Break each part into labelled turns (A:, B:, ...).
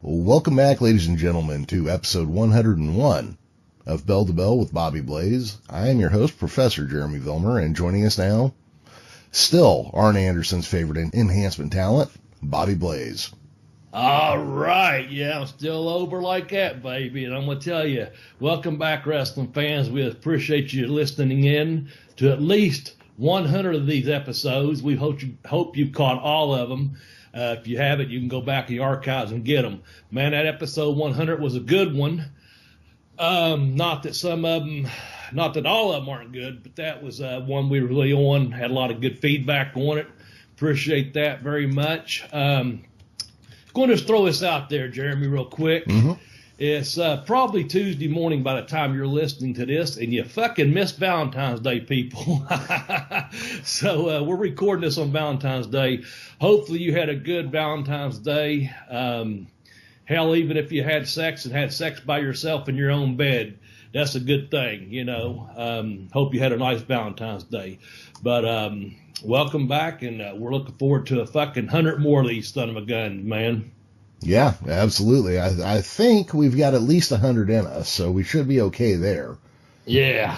A: Welcome back, ladies and gentlemen, to episode 101 of Bell to Bell with Bobby Blaze. I am your host, Professor Jeremy Vilmur, and joining us now, still Arn Anderson's favorite enhancement talent, Bobby Blaze.
B: All right, yeah, I'm still over like that, baby, and I'm going to tell you, welcome back, wrestling fans. We appreciate you listening in to at least 100 of these episodes. We hope you caught all of them. If you haven't, you can go back in the archives and get them. Man, that episode 100 was a good one. Not that all of them aren't good, but that was one we were really on. Had a lot of good feedback on it. Appreciate that very much. Going to just throw this out there, Jeremy, real quick. Mm-hmm. It's probably Tuesday morning by the time you're listening to this, and you fucking missed Valentine's Day, people. So we're recording this on Valentine's Day. Hopefully you had a good Valentine's Day. Hell, even if you had sex by yourself in your own bed, that's a good thing, you know. Hope you had a nice Valentine's Day. But welcome back, and we're looking forward to a fucking 100 more of these son of a gun, man.
A: Yeah, absolutely. I think we've got at least 100 in us, so we should be okay there.
B: Yeah.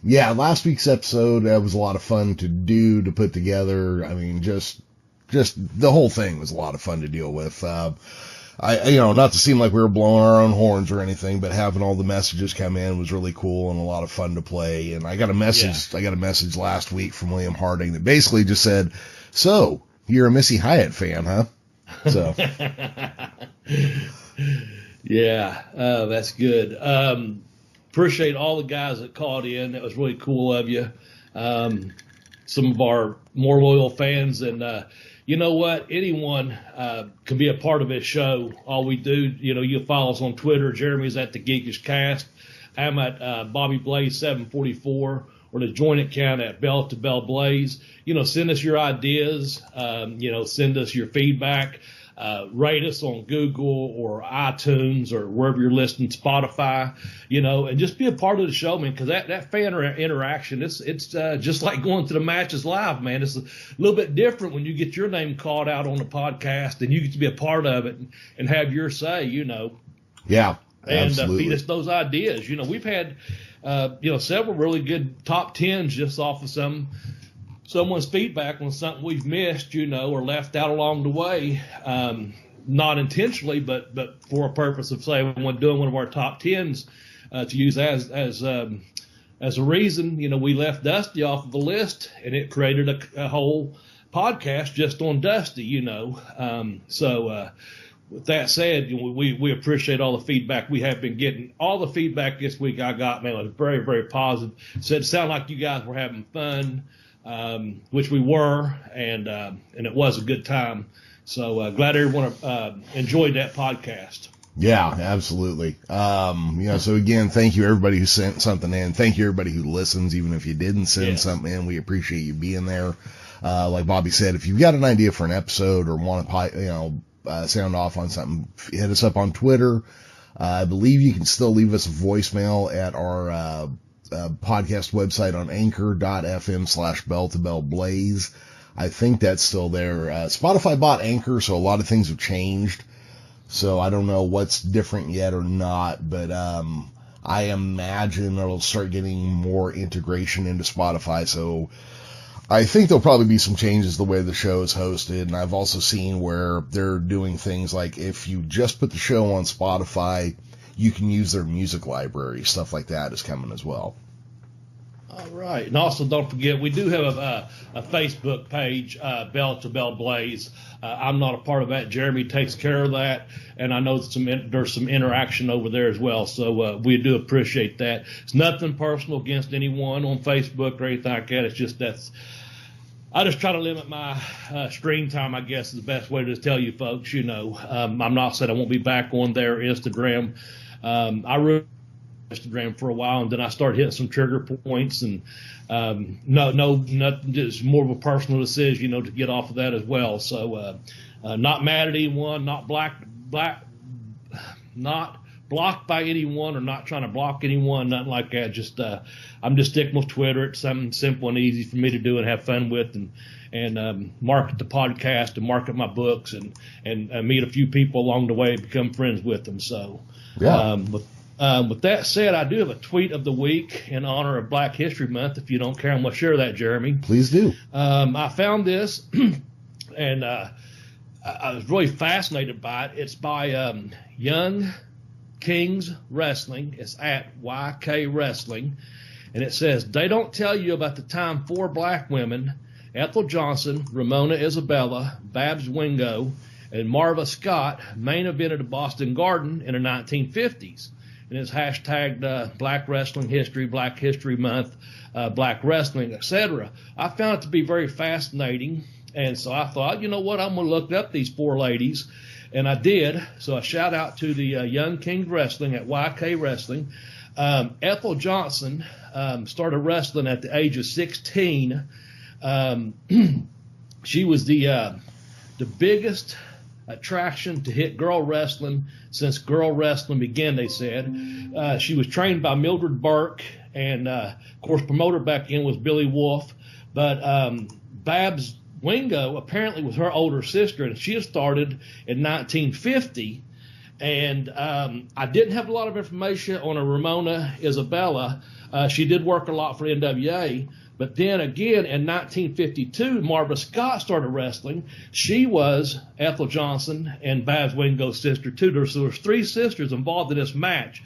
A: Yeah, last week's episode, that was a lot of fun to put together. I mean, just the whole thing was a lot of fun to deal with. Not to seem like we were blowing our own horns or anything, but having all the messages come in was really cool and a lot of fun to play. And I got a message last week from William Harding that basically just said, "So, you're a Missy Hyatt fan, huh?" So,
B: yeah, that's good. Appreciate all the guys that called in. That was really cool of you. Some of our more loyal fans, and you know what? Anyone can be a part of this show. All we do, you follow us on Twitter. Jeremy's at the Geekish Cast. I'm at Bobby Blaze 744. Or the joint account at Bell to Bell Blaze. Send us your ideas. Send us your feedback. Rate us on Google or iTunes or wherever you're listening, Spotify. And just be a part of the show, man. Because that fan interaction, it's just like going to the matches live, man. It's a little bit different when you get your name called out on the podcast and you get to be a part of it and have your say.
A: Yeah,
B: and
A: absolutely.
B: Feed us those ideas. We've had. Several really good top 10s just off of someone's feedback on something we've missed, or left out along the way, not intentionally, but for a purpose of, say, when doing one of our top 10s to use as a reason. We left Dusty off of the list, and it created a whole podcast just on Dusty. With that said, we appreciate all the feedback we have been getting. All the feedback this week I got, man, was very, very positive. It sounded like you guys were having fun, which we were, and it was a good time. So glad everyone enjoyed that podcast.
A: Yeah, absolutely. So again, thank you everybody who sent something in. Thank you everybody who listens, even if you didn't send something in. We appreciate you being there. Like Bobby said, if you've got an idea for an episode or want to, sound off on something, hit us up on Twitter. I believe you can still leave us a voicemail at our podcast website on anchor.fm/bell-to-bell-blaze. I think that's still there. Spotify bought Anchor, so a lot of things have changed. So I don't know what's different yet or not, but I imagine it'll start getting more integration into Spotify. So I think there'll probably be some changes the way the show is hosted, and I've also seen where they're doing things like if you just put the show on Spotify, you can use their music library. Stuff like that is coming as well.
B: All right. And also, don't forget, we do have a Facebook page, Bell to Bell Blaze. I'm not a part of that. Jeremy takes care of that, and I know there's some interaction over there as well. So we do appreciate that. It's nothing personal against anyone on Facebook or anything like that. It's just I just try to limit my screen time, I guess, is the best way to tell you folks. I'm not saying I won't be back on their Instagram. I ruined Instagram for a while, and then I started hitting some trigger points, and nothing, just more of a personal decision, to get off of that as well. So not mad at anyone, not black blocked by anyone or not trying to block anyone, nothing like that. Just I'm just sticking with Twitter. It's something simple and easy for me to do and have fun with, and market the podcast and market my books and meet a few people along the way and become friends with them. So
A: yeah.
B: With that said, I do have a tweet of the week in honor of Black History Month. If you don't care, I'm going to share that, Jeremy.
A: Please do.
B: I found this, and I was really fascinated by it. It's by Young Kings Wrestling. It's at YK Wrestling. And it says, they don't tell you about the time 4 black women, Ethel Johnson, Ramona Isabella, Babs Wingo, and Marva Scott, main evented the Boston Garden in the 1950s. And it's hashtagged Black Wrestling History, Black History Month, Black Wrestling, etc. I found it to be very fascinating. And so I thought, you know what, I'm going to look up these 4 ladies. And I did. So a shout out to the Young Kings Wrestling at YK Wrestling. Ethel Johnson started wrestling at the age of 16. She was the biggest attraction to hit girl wrestling since girl wrestling began, they said. She was trained by Mildred Burke, and of course promoter back then was Billy Wolf. But Babs Wingo apparently was her older sister, and she started in 1950. And I didn't have a lot of information on a Ramona Isabella. She did work a lot for NWA. But then again, in 1952, Marva Scott started wrestling. She was Ethel Johnson and Babs Wingo's sister, too. So there's 3 sisters involved in this match.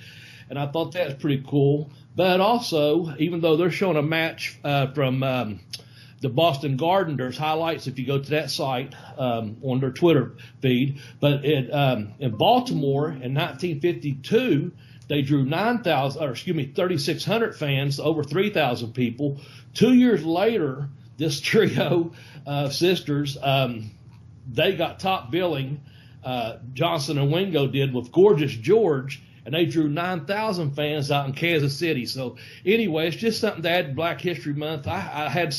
B: And I thought that was pretty cool. But also, even though they're showing a match from the Boston Garden, there's highlights if you go to that site on their Twitter feed. But in Baltimore in 1952, they drew 3,600 fans, over 3,000 people. 2 years later, this trio of sisters, they got top billing. Johnson and Wingo did with Gorgeous George, and they drew 9,000 fans out in Kansas City. So anyway, it's just something to add to Black History Month. I had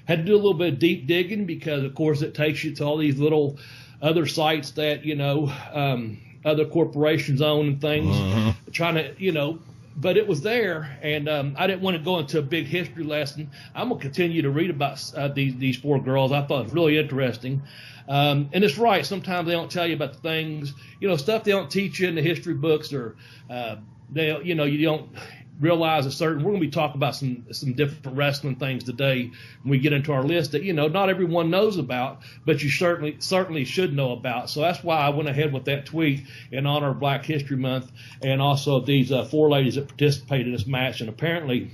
B: had to do a little bit of deep digging because, of course, it takes you to all these little other sites that, other corporations own and things, trying to, but it was there, and I didn't want to go into a big history lesson. I'm going to continue to read about these 4 girls. I thought it was really interesting. And it's right. Sometimes they don't tell you about the things, stuff they don't teach you in the history books, or you don't realize we're going to be talking about some different wrestling things today when we get into our list that, not everyone knows about, but you certainly should know about. So that's why I went ahead with that tweet in honor of Black History Month, and also these 4 ladies that participated in this match and apparently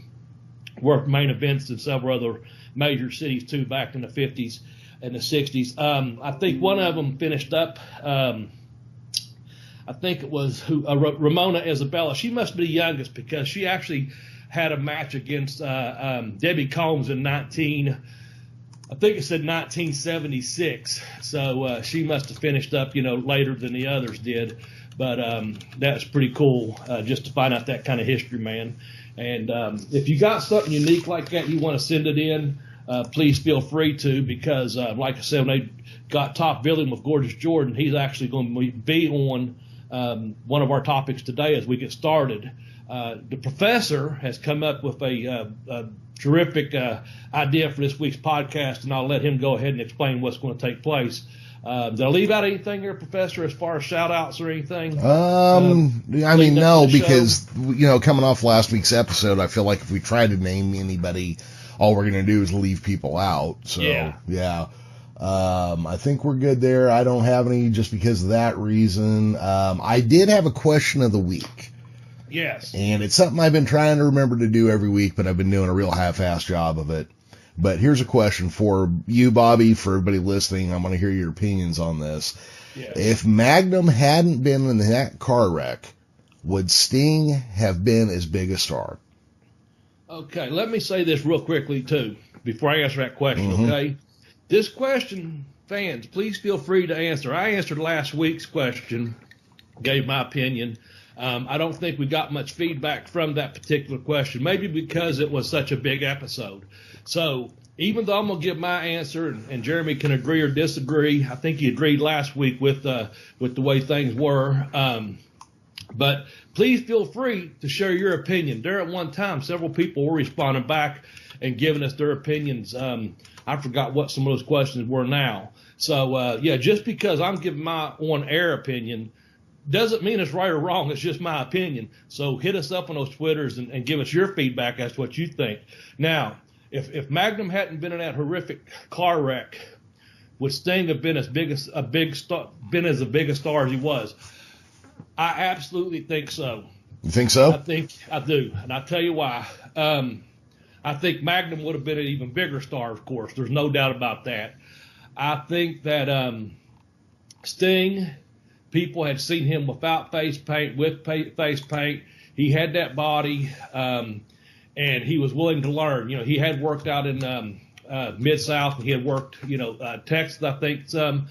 B: worked main events in several other major cities too back in the 50s and the 60s. I think one of them finished up, I think it was Ramona Isabella. She must be the youngest because she actually had a match against Debbie Combs in 1976. So she must have finished up, later than the others did. But that's pretty cool just to find out that kind of history, man. And if you got something unique like that, you want to send it in, please feel free to, because like I said, when they got top billing with Gorgeous Jordan, he's actually going to be on one of our topics today as we get started. The professor has come up with a terrific idea for this week's podcast, and I'll let him go ahead and explain what's going to take place. Did I leave out anything here, Professor, as far as shout-outs or anything?
A: No, because, coming off last week's episode, I feel like if we try to name anybody, all we're going to do is leave people out. So, yeah. I think we're good there. I don't have any just because of that reason. I did have a question of the week.
B: Yes.
A: And it's something I've been trying to remember to do every week, but I've been doing a real half-assed job of it. But here's a question for you, Bobby, for everybody listening. I want to hear your opinions on this.
B: Yes.
A: If Magnum hadn't been in that car wreck, would Sting have been as big a star?
B: Okay, let me say this real quickly, too, before I answer that question, okay? This question, fans, please feel free to answer. I answered last week's question, gave my opinion. I don't think we got much feedback from that particular question, maybe because it was such a big episode. So even though I'm going to give my answer, and Jeremy can agree or disagree, I think he agreed last week with the way things were. But please feel free to share your opinion. There at one time, several people were responding back and giving us their opinions. I forgot what some of those questions were now. So, just because I'm giving my on-air opinion doesn't mean it's right or wrong. It's just my opinion. So hit us up on those Twitters and give us your feedback as to what you think. Now, if Magnum hadn't been in that horrific car wreck, would Sting have been as big a star as he was? I absolutely think so.
A: You think so?
B: I do, and I'll tell you why. I think Magnum would have been an even bigger star, of course. There's no doubt about that. I think that Sting, people had seen him without face paint, with face paint. He had that body, and he was willing to learn. You know, he had worked out in Mid-South. He had worked, Texas, I think, some,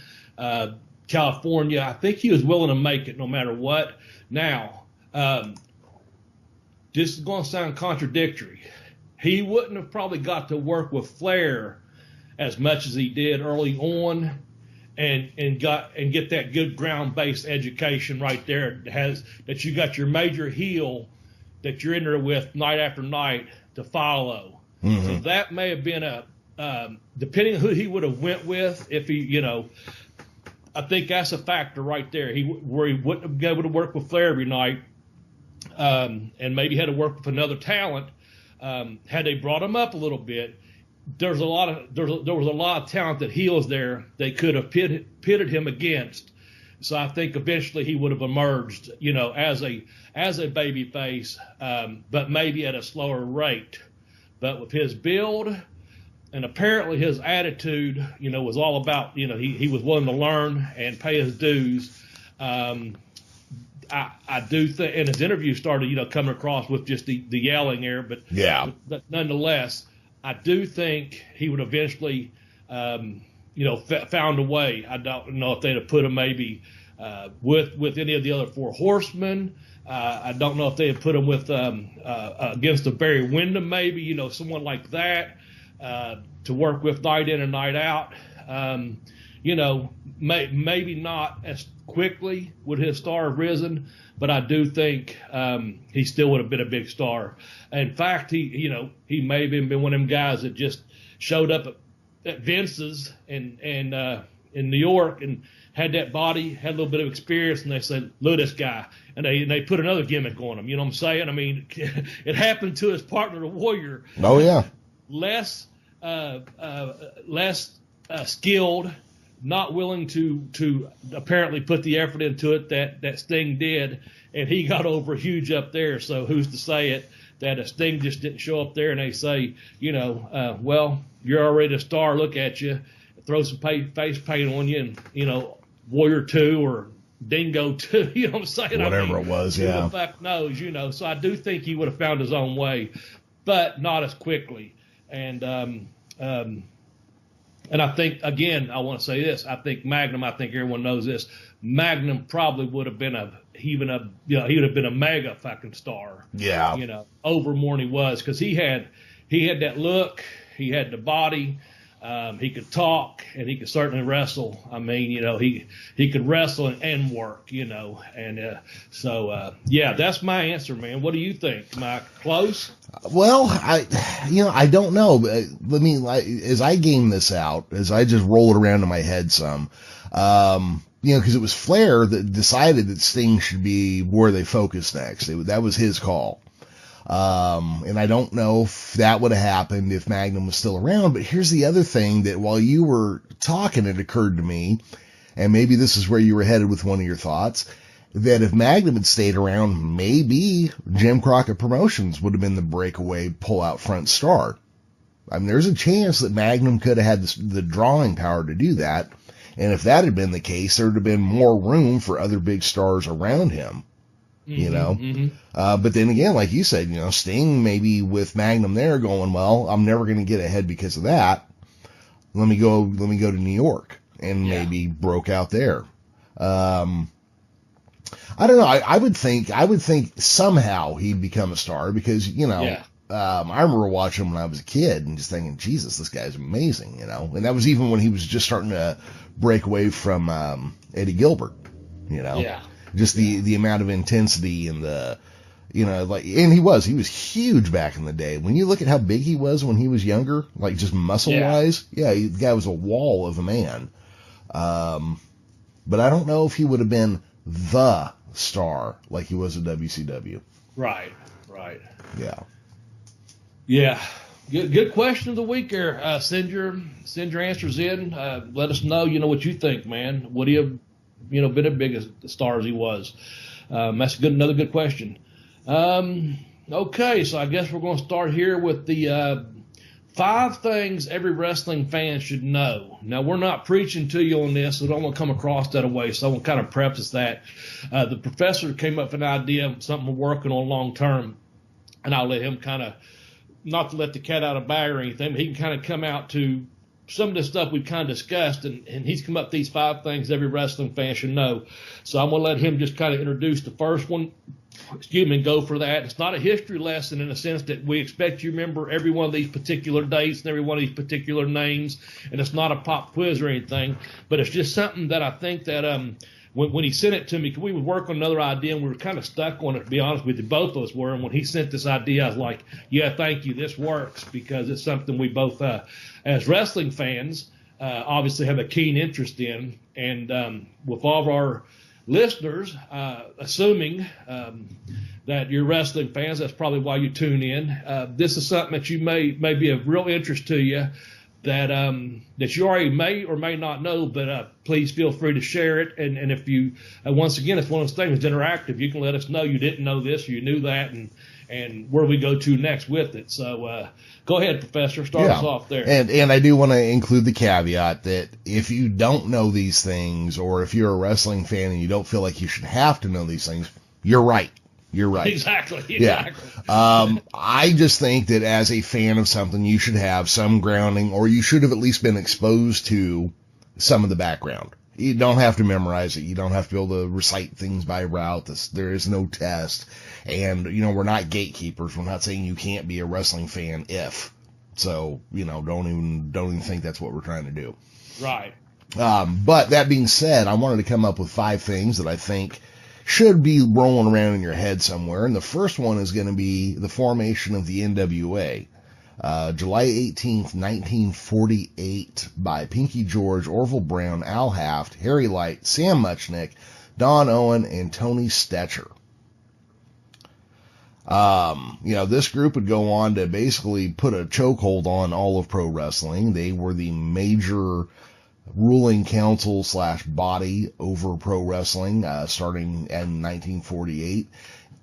B: California. I think he was willing to make it no matter what. Now, this is going to sound contradictory. He wouldn't have probably got to work with Flair as much as he did early on, and get that good ground-based education right there that you got your major heel that you're in there with night after night to follow. Mm-hmm. So that may have been depending on who he would have went with, if he, I think that's a factor right there. Where he wouldn't have been able to work with Flair every night, and maybe had to work with another talent. Had they brought him up a little bit, there was a lot of talented heels there they could have pitted him against. So I think eventually he would have emerged, as a baby face, but maybe at a slower rate. But with his build and apparently his attitude, was all about, he was willing to learn and pay his dues. I do think, and his interview started, coming across with just the yelling there, but
A: yeah,
B: but nonetheless, I do think he would eventually, found a way. I don't know if they'd have put him maybe with any of the other four horsemen. I don't know if they had put him with against a Barry Windham, maybe, someone like that to work with night in and night out. Maybe not as quickly would his star have risen, but I do think he still would have been a big star. In fact, he may have been one of them guys that just showed up at Vince's and in New York and had that body, had a little bit of experience, and they said, "Look at this guy," and they put another gimmick on him. You know what I'm saying? I mean, it happened to his partner, the Warrior.
A: Oh yeah,
B: less skilled, not willing to apparently put the effort into it that Sting did, and he got over huge up there. So who's to say it that a Sting just didn't show up there and they say, well, you're already a star, look at you, throw some face paint on you, and Warrior 2 or Dingo 2, you know what I'm saying?
A: Whatever it was, yeah.
B: Who the fuck knows, So I do think he would have found his own way, but not as quickly. And I think, again, I want to say this. I think Magnum, I think everyone knows this, Magnum probably would have been he would have been a mega fucking star.
A: Yeah.
B: Over more than he was, because he had that look, he had the body, he could talk, and he could certainly wrestle. I mean, he could wrestle and work, and so that's my answer, man. What do you think? Am I close?
A: Well, I don't know. But let me, as I game this out, as I just roll it around in my head some, because it was Flair that decided that Sting should be where they focus next. That was his call. And I don't know if that would have happened if Magnum was still around, but here's the other thing that while you were talking, it occurred to me, and maybe this is where you were headed with one of your thoughts, that if Magnum had stayed around, maybe Jim Crockett Promotions would have been the breakaway pull-out front star. I mean, there's a chance that Magnum could have had the drawing power to do that, and if that had been the case, there would have been more room for other big stars around him.
B: Mm-hmm.
A: But then again, like you said, Sting maybe with Magnum there going, well, I'm never going to get ahead because of that. Let me go to New York and maybe broke out there. I don't know. I would think somehow he'd become a star because, I remember watching him when I was a kid and just thinking, Jesus, this guy's amazing, and that was even when he was just starting to break away from, Eddie Gilbert,
B: Yeah.
A: Just the amount of intensity and the, and he was huge back in the day. When you look at how big he was when he was younger, like just muscle wise, the guy was a wall of a man. But I don't know if he would have been the star like he was at WCW.
B: Right.
A: Yeah.
B: Good question of the week there. Send your answers in. Let us know, what you think, man. Would he have, been as big as the star as he was? That's another good question. Okay, so I guess we're going to start here with the 5 things every wrestling fan should know. Now, we're not preaching to you on this, so don't want to come across that way, so I want to kind of preface that. The professor came up with an idea of something we're working on long term, and I'll let him kind of, not to let the cat out of the bag or anything, but he can kind of come out to some of the stuff we've kind of discussed, and he's come up with these 5 things every wrestling fan should know. So I'm going to let him just kind of introduce the first one, and go for that. It's not a history lesson in the sense that we expect you to remember every one of these particular dates and every one of these particular names, and it's not a pop quiz or anything, but it's just something that I think that when he sent it to me, because we would work on another idea and we were kind of stuck on it, to be honest with you, both of us were, and when he sent this idea, I was like, yeah, thank you, this works, because it's something we both, as wrestling fans, obviously have a keen interest in, and with all of our listeners, assuming that you're wrestling fans, that's probably why you tune in. This is something that you may be of real interest to you, that you already may or may not know, but please feel free to share it. And if you, once again, it's one of those things, it's interactive. You can let us know you didn't know this or you knew that, and where we go to next with it. So go ahead, Professor, start us off there.
A: And I do want to include the caveat that if you don't know these things, or if you're a wrestling fan and you don't feel like you should have to know these things, you're right. You're right.
B: Exactly.
A: Yeah. I just think that as a fan of something, you should have some grounding, or you should have at least been exposed to some of the background. You don't have to memorize it. You don't have to be able to recite things by route. There is no test. And, we're not gatekeepers. We're not saying you can't be a wrestling fan if. So, don't even think that's what we're trying to do.
B: Right.
A: But that being said, I wanted to come up with 5 things that I think should be rolling around in your head somewhere. And the first one is going to be the formation of the NWA. July 18th, 1948, by Pinky George, Orville Brown, Al Haft, Harry Light, Sam Muchnick, Don Owen, and Tony Stetcher. This group would go on to basically put a chokehold on all of pro wrestling. They were the major ruling council / body over pro wrestling, starting in 1948.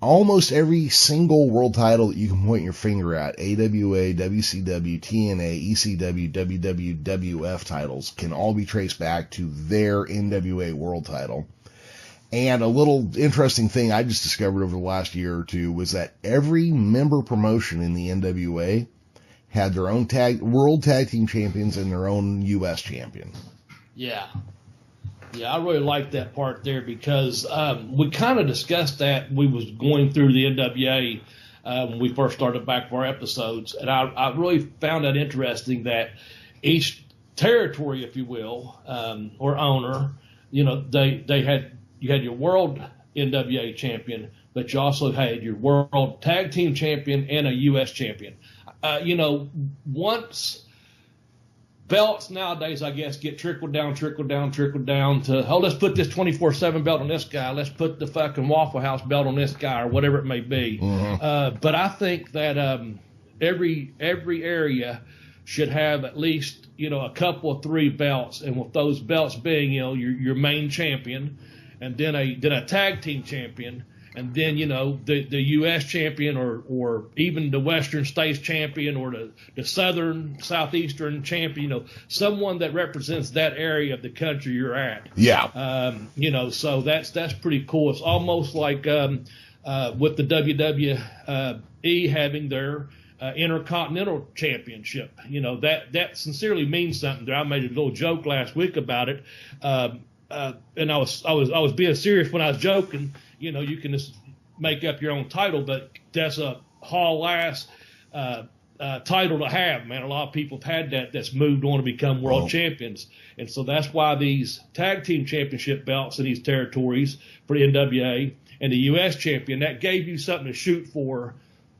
A: Almost every single world title that you can point your finger at, AWA, WCW, TNA, ECW, WWF titles, can all be traced back to their NWA world title. And a little interesting thing I just discovered over the last year or two was that every member promotion in the NWA had their own world tag team champions and their own U.S. champion.
B: Yeah, I really like that part there, because we kind of discussed that. We was going through the NWA when we first started back for our episodes, and I really found that interesting that each territory, if you will, or owner, they had, you had your world NWA champion, but you also had your world tag team champion and a U.S. champion. Once belts nowadays, I guess, get trickled down to, let's put this 24/7 belt on this guy. Let's put the fucking Waffle House belt on this guy, or whatever it may be. Mm-hmm. But I think that every area should have at least, a couple of 3 belts, and with those belts being, your main champion, and then a tag team champion, and then, the U.S. champion, or even the Western States champion, or the Southern, Southeastern champion, someone that represents that area of the country you're at.
A: Yeah.
B: So that's pretty cool. It's almost like with the WWE having their Intercontinental Championship. That sincerely means something there. I made a little joke last week about it. And I was being serious when I was joking. You can just make up your own title, but that's a haul ass title to have, man. A lot of people have had that that's moved on to become world champions. And so that's why these tag team championship belts in these territories for the NWA and the U.S. champion, that gave you something to shoot for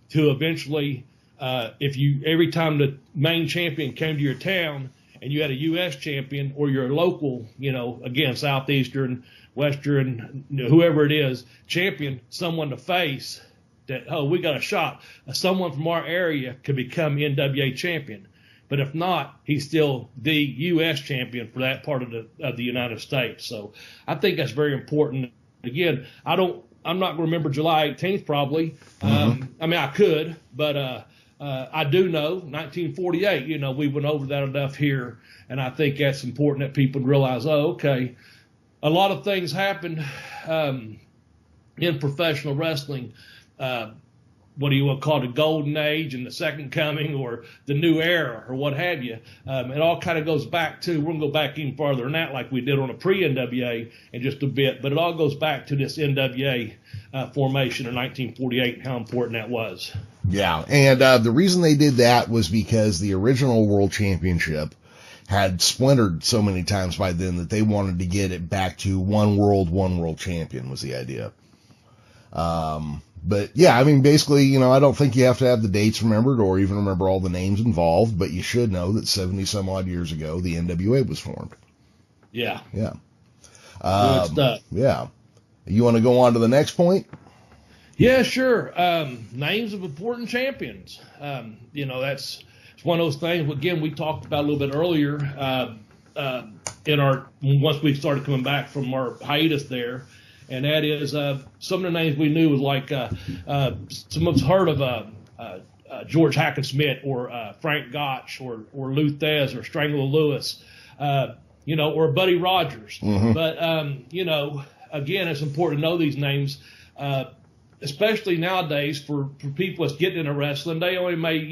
B: to eventually, every time the main champion came to your town and you had a U.S. champion or your local, again, Southeastern, Western, whoever it is, champion, someone to face, that, we got a shot. Someone from our area could become NWA champion. But if not, he's still the U.S. champion for that part of the United States. So I think that's very important. Again, I'm not going to remember July 18th probably. I mean, I could, but I do know 1948, we went over that enough here. And I think that's important that people realize, okay, a lot of things happen in professional wrestling. What do you want to call it, the golden age and the second coming or the new era or what have you. It all kind of goes back to, we're going to go back even farther than that like we did on a pre-NWA in just a bit, but it all goes back to this NWA formation in 1948 and how important that was.
A: Yeah, and the reason they did that was because the original World Championship had splintered so many times by then that they wanted to get it back to one world champion was the idea. But yeah, I mean, basically, I don't think you have to have the dates remembered or even remember all the names involved, but you should know that 70 some odd years ago, the NWA was formed.
B: Yeah.
A: Yeah.
B: Good stuff.
A: Yeah. You want to go on to the next point?
B: Yeah, sure. Names of important champions. It's one of those things, again, we talked about a little bit earlier, once we started coming back from our hiatus there. And that is some of the names we knew was like some of us heard of George Hackenschmidt or Frank Gotch or Lou Thez or Strangler Lewis, or Buddy Rogers. But, again, it's important to know these names, especially nowadays for people that's getting into wrestling. They only may,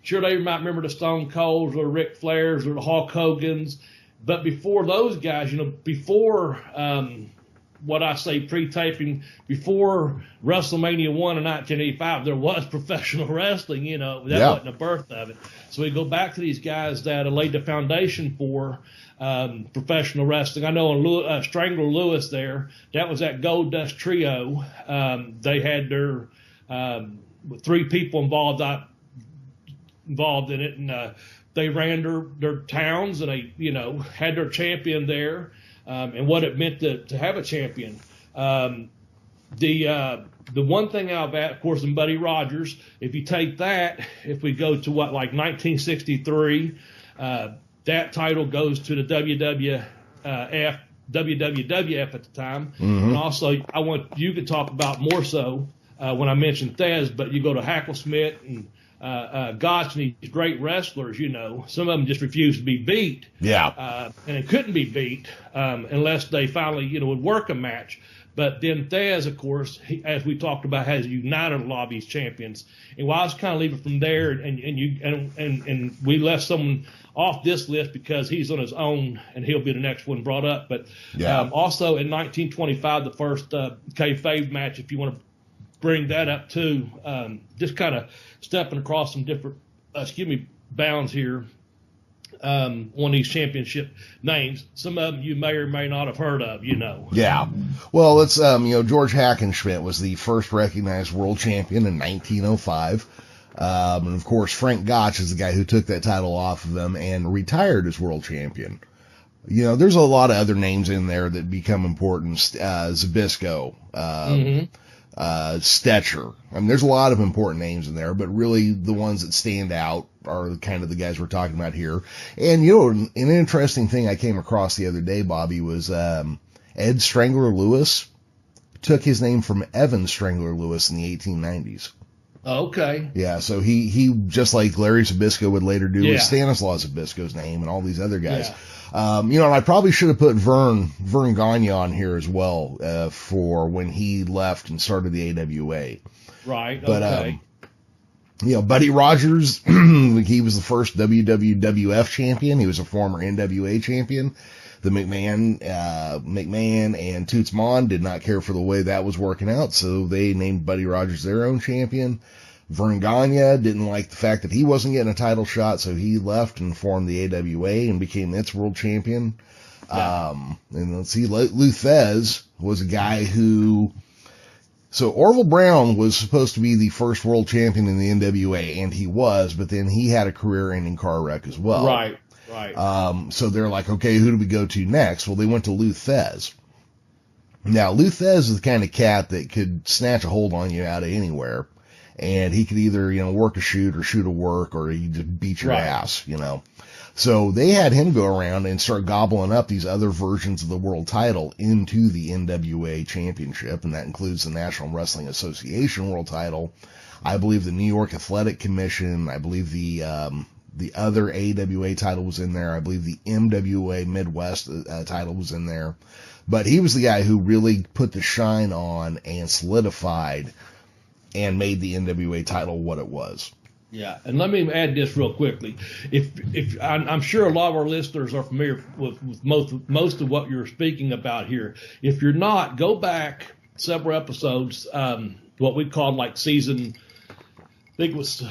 B: sure they might remember the Stone Colds or Ric Flairs or the Hulk Hogans. But before those guys, before what I say pre-taping, before WrestleMania 1 in 1985, there was professional wrestling, that wasn't the birth of it. So we go back to these guys that laid the foundation for professional wrestling. I know on Strangler Lewis there, that was that Gold Dust Trio. They had their 3 people involved in it, and they ran their towns, and they, had their champion there. And what it meant to have a champion. The one thing out of that, of course, in Buddy Rogers, if you take that, if we go to 1963, that title goes to the WWF at the time. And also, you could talk about more so when I mentioned Thez, but you go to Hackenschmidt and Gotch and these great wrestlers, some of them just refused to be beat.
A: Yeah.
B: And it couldn't be beat unless they finally, would work a match. But then Thez, of course, as we talked about, has united a lot of these champions. And while I was kind of leaving from there, and we left someone off this list because he's on his own, and he'll be the next one brought up. But also in 1925, the first Kayfabe match, if you want to bring that up too, just kind of stepping across some different, bounds here on these championship names. Some of them you may or may not have heard of,
A: Yeah. Well, it's, George Hackenschmidt was the first recognized world champion in 1905. And of course, Frank Gotch is the guy who took that title off of him and retired as world champion. There's a lot of other names in there that become important. Zbyszko, Stetcher. I mean, there's a lot of important names in there, but really the ones that stand out are kind of the guys we're talking about here. And, an interesting thing I came across the other day, Bobby, was Ed Strangler Lewis took his name from Evan Strangler Lewis in the 1890s.
B: Okay.
A: Yeah, so he just like Larry Zbyszko would later do with Stanislaw Zbyszko's name and all these other guys. Yeah. And I probably should have put Vern Gagne on here as well for when he left and started the AWA.
B: Right.
A: But,
B: okay.
A: Buddy Rogers, he was the first WWF champion. He was a former NWA champion. The McMahon and Toots Mon did not care for the way that was working out, so they named Buddy Rogers their own champion. Vern Gagne didn't like the fact that he wasn't getting a title shot, so he left and formed the AWA and became its world champion. Yeah. And let's see, Lou Thesz was a guy who, so Orville Brown was supposed to be the first world champion in the NWA, and he was, but then he had a career-ending car wreck as well.
B: Right.
A: So they're like, okay, who do we go to next? Well, they went to Lou Thesz. Now, Lou Thesz is the kind of cat that could snatch a hold on you out of anywhere, and he could either, work a shoot or shoot a work, or he just beat your ass, So they had him go around and start gobbling up these other versions of the world title into the NWA championship, and that includes the National Wrestling Association world title, I believe the New York Athletic Commission, I believe the other AWA title was in there, I believe the MWA Midwest title was in there, but he was the guy who really put the shine on and solidified and made the NWA title what it was.
B: Yeah, and let me add this real quickly. If I'm sure a lot of our listeners are familiar with most of what you're speaking about here. If you're not, go back several episodes, what we called like season, I think it was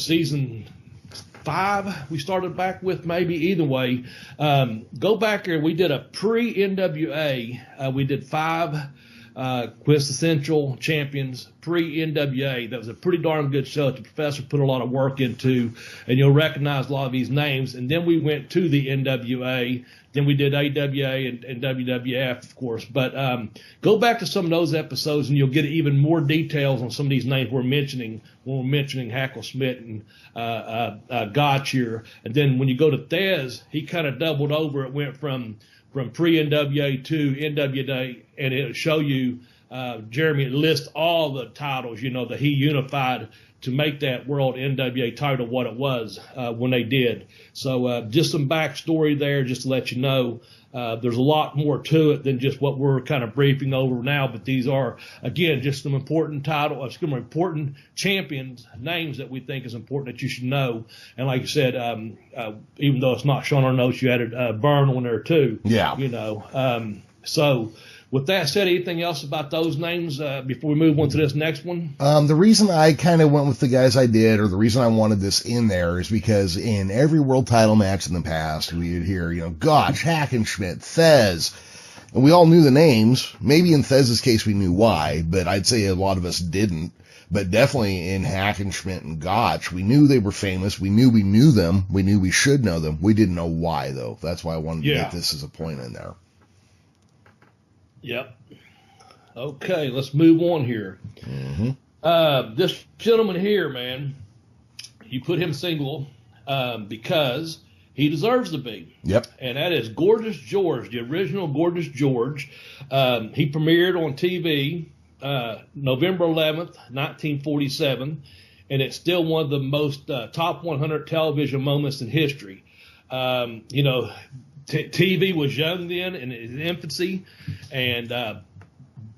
B: season 5 we started back with, maybe. Either way, go back here. We did a pre-NWA. We did 5 quintessential champions pre-NWA. That was a pretty darn good show that the professor put a lot of work into, and you'll recognize a lot of these names. And then we went to the NWA. Then we did AWA and WWF, of course. But go back to some of those episodes, and you'll get even more details on some of these names we're mentioning when we're mentioning Hackle Smith and Gotch here. And then when you go to Thesz, he kind of doubled over. It went from pre-NWA to NWA, and it'll show you, Jeremy lists all the titles, that he unified to make that world NWA title what it was when they did. So just some backstory there, just to let you know. There's a lot more to it than just what we're kind of briefing over now, but these are, again, just some important some important champions, names that we think is important that you should know. And like you said, even though it's not shown on our notes, you added Vern on there too.
A: Yeah.
B: So with that said, anything else about those names before we move on to this next one?
A: The reason I kind of went with the guys I did, or the reason I wanted this in there, is because in every world title match in the past, we would hear, Gotch, Hackenschmidt, Thesz, and we all knew the names. Maybe in Thesz's case we knew why, but I'd say a lot of us didn't. But definitely in Hackenschmidt and Gotch, we knew they were famous. We knew them. We knew we should know them. We didn't know why, though. That's why I wanted to get this as a point in there.
B: Yep. Okay, let's move on here.
A: Mm-hmm.
B: This gentleman here, man, you put him single because he deserves to be.
A: Yep.
B: And that is Gorgeous George, the original Gorgeous George. He premiered on TV November 11th, 1947, and it's still one of the most top 100 television moments in history. TV was young then in its infancy, and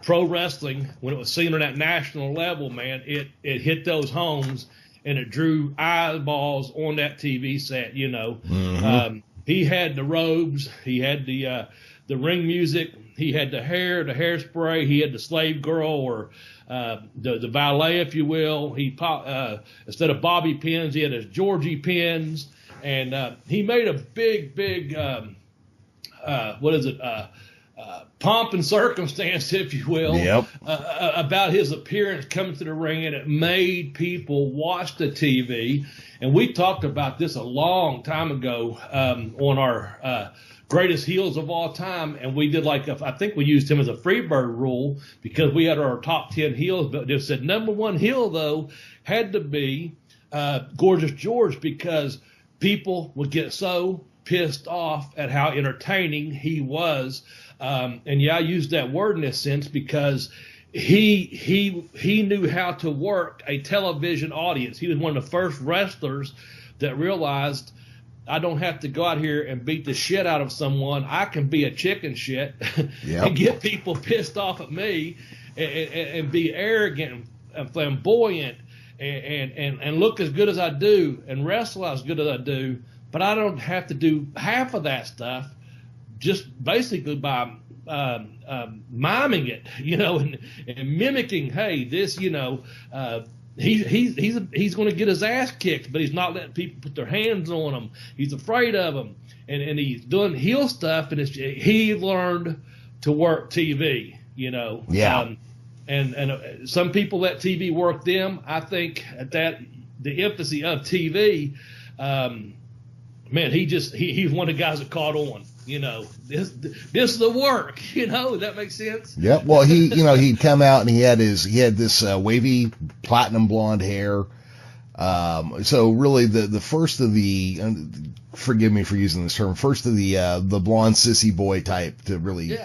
B: pro wrestling, when it was seen on that national level, man, it hit those homes and it drew eyeballs on that TV set.
A: Mm-hmm.
B: He had the robes, he had the ring music, he had the hairspray, he had the slave girl or the valet, if you will. He instead of bobby pins, he had his Georgie pins, and he made a big pomp and circumstance, if you will, about his appearance coming to the ring, and it made people watch the TV. And we talked about this a long time ago on our greatest heels of all time, and we did I think we used him as a freebird rule because we had our top 10 heels, but just said number 1 heel though had to be Gorgeous George, because people would get so pissed off at how entertaining he was. And I use that word in this sense because he knew how to work a television audience. He was one of the first wrestlers that realized, I don't have to go out here and beat the shit out of someone. I can be a chicken shit and get people pissed off at me and be arrogant and flamboyant and look as good as I do and wrestle as good as I do. But I don't have to do half of that stuff just basically by miming it, and mimicking, hey, this, he's going to get his ass kicked, but he's not letting people put their hands on him. He's afraid of him, and he's doing heel stuff. And he learned to work TV, you know.
A: Yeah.
B: And some people let TV work them. I think that the emphasis of TV, man, he's one of the guys that caught on. You know, this is the work. You know, that makes sense.
A: Yep. Well, he'd come out and he had this wavy platinum blonde hair. So really the first of the, forgive me for using this term, first of the blonde sissy boy type to really,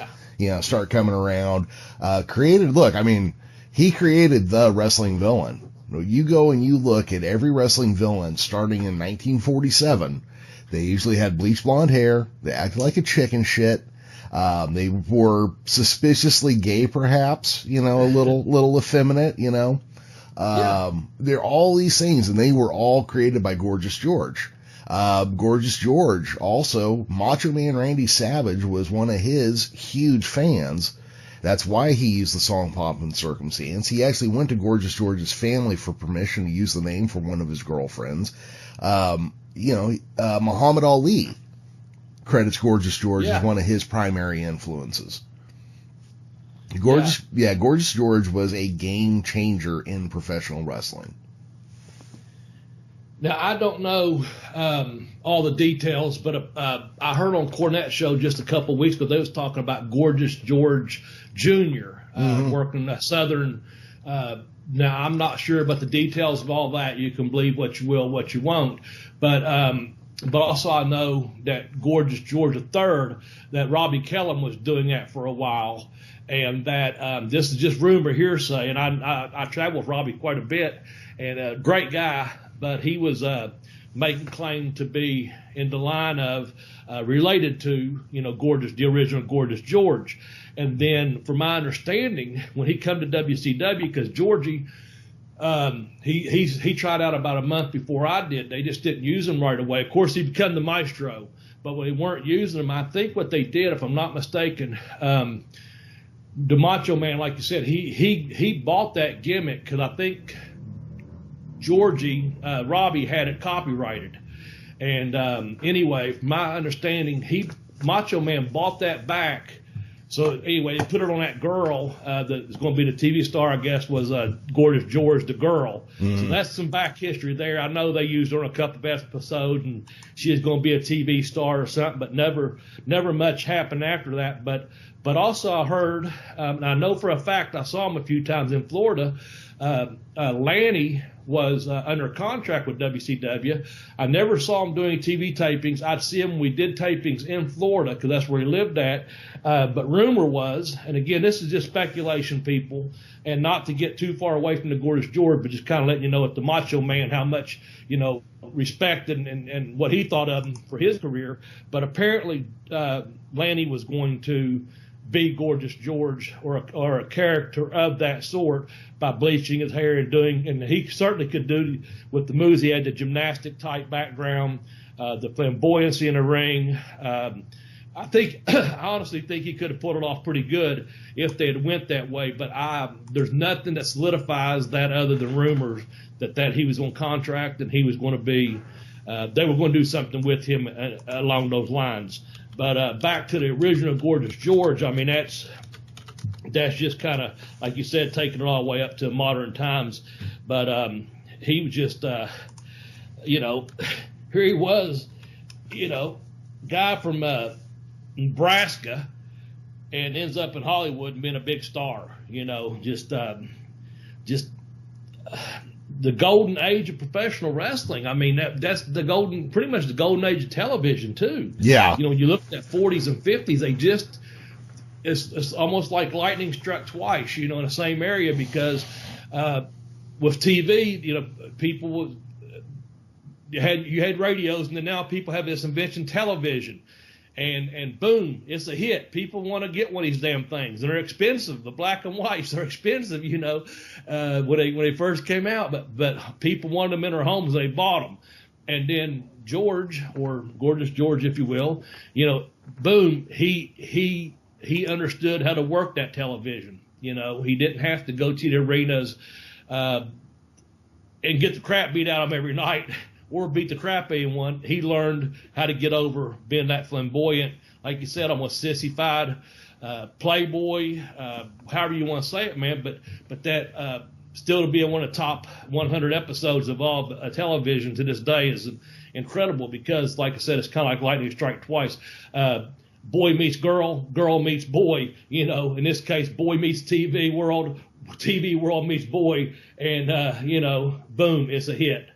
A: start coming around. He created the wrestling villain. You go and you look at every wrestling villain starting in 1947. They usually had bleached blonde hair. They acted like a chicken shit. They were suspiciously gay, perhaps, a little effeminate, They're all these things, and they were all created by Gorgeous George. Gorgeous George also, Macho Man Randy Savage was one of his huge fans. That's why he used the song Pomp and Circumstance. He actually went to Gorgeous George's family for permission to use the name for one of his girlfriends. Muhammad Ali credits Gorgeous George as one of his primary influences. Gorgeous George was a game changer in professional wrestling.
B: Now, I don't know all the details, but I heard on Cornette's show just a couple of weeks ago, they was talking about Gorgeous George Jr. Working the Southern. Now, I'm not sure about the details of all that. You can believe what you will, what you won't. But also I know that Gorgeous George III, that Robbie Kellum was doing that for a while, and that this is just rumor hearsay. And I travel with Robbie quite a bit, and a great guy, but he was making claim to be in the line of related to the original Gorgeous George. And then, from my understanding, when he come to WCW, because Georgie, he tried out about a month before I did. They just didn't use him right away. Of course, he became the maestro, but when they weren't using him, I think what they did, if I'm not mistaken, the Macho Man, like you said, he bought that gimmick because I think Robbie had it copyrighted. And anyway, from my understanding, Macho Man bought that back. So anyway, they put it on that girl that's going to be the TV star, I guess, was Gorgeous George, the girl. Mm-hmm. So that's some back history there. I know they used her on a couple of episodes, and she is going to be a TV star or something, but never much happened after that. But also I heard, and I know for a fact, I saw him a few times in Florida, Lanny was under contract with WCW. I never saw him doing TV tapings. I'd see him when we did tapings in Florida because that's where he lived at. But rumor was, and again, this is just speculation, people, and not to get too far away from the Gorgeous George, but just kind of letting you know at the Macho Man how much, respect and what he thought of him for his career. But apparently Lanny was going to be Gorgeous George or a character of that sort by bleaching his hair and he certainly could do with the moves. He had the gymnastic type background, the flamboyancy in the ring. I honestly think he could have pulled it off pretty good if they had went that way. But there's nothing that solidifies that other than rumors that he was on contract and he was going to be. They were going to do something with him along those lines. But back to the original Gorgeous George, I mean, that's just kind of, like you said, taking it all the way up to modern times. But he was just, here he was, guy from Nebraska and ends up in Hollywood and being a big star, just the golden age of professional wrestling. I mean, that's pretty much the golden age of television too.
A: Yeah.
B: When you look at the 40s and 50s, it's almost like lightning struck twice, in the same area because with TV, people you had radios, and then now people have this invention, television. And boom, it's a hit. People want to get one of these damn things, and they're expensive. The black and whites are expensive, when they first came out. But people wanted them in their homes, they bought them. And then George, or Gorgeous George, if you will, boom, he understood how to work that television. He didn't have to go to the arenas. and get the crap beat out of him every night or beat the crap out of anyone. He learned how to get over being that flamboyant, like you said, almost sissified playboy, however you want to say it, man. But that still to be in one of the top 100 episodes of all television to this day is incredible because, like I said, it's kind of like lightning strike twice. Boy meets girl, girl meets boy. You know, in this case, boy meets TV world meets boy, and you know, boom, it's a hit.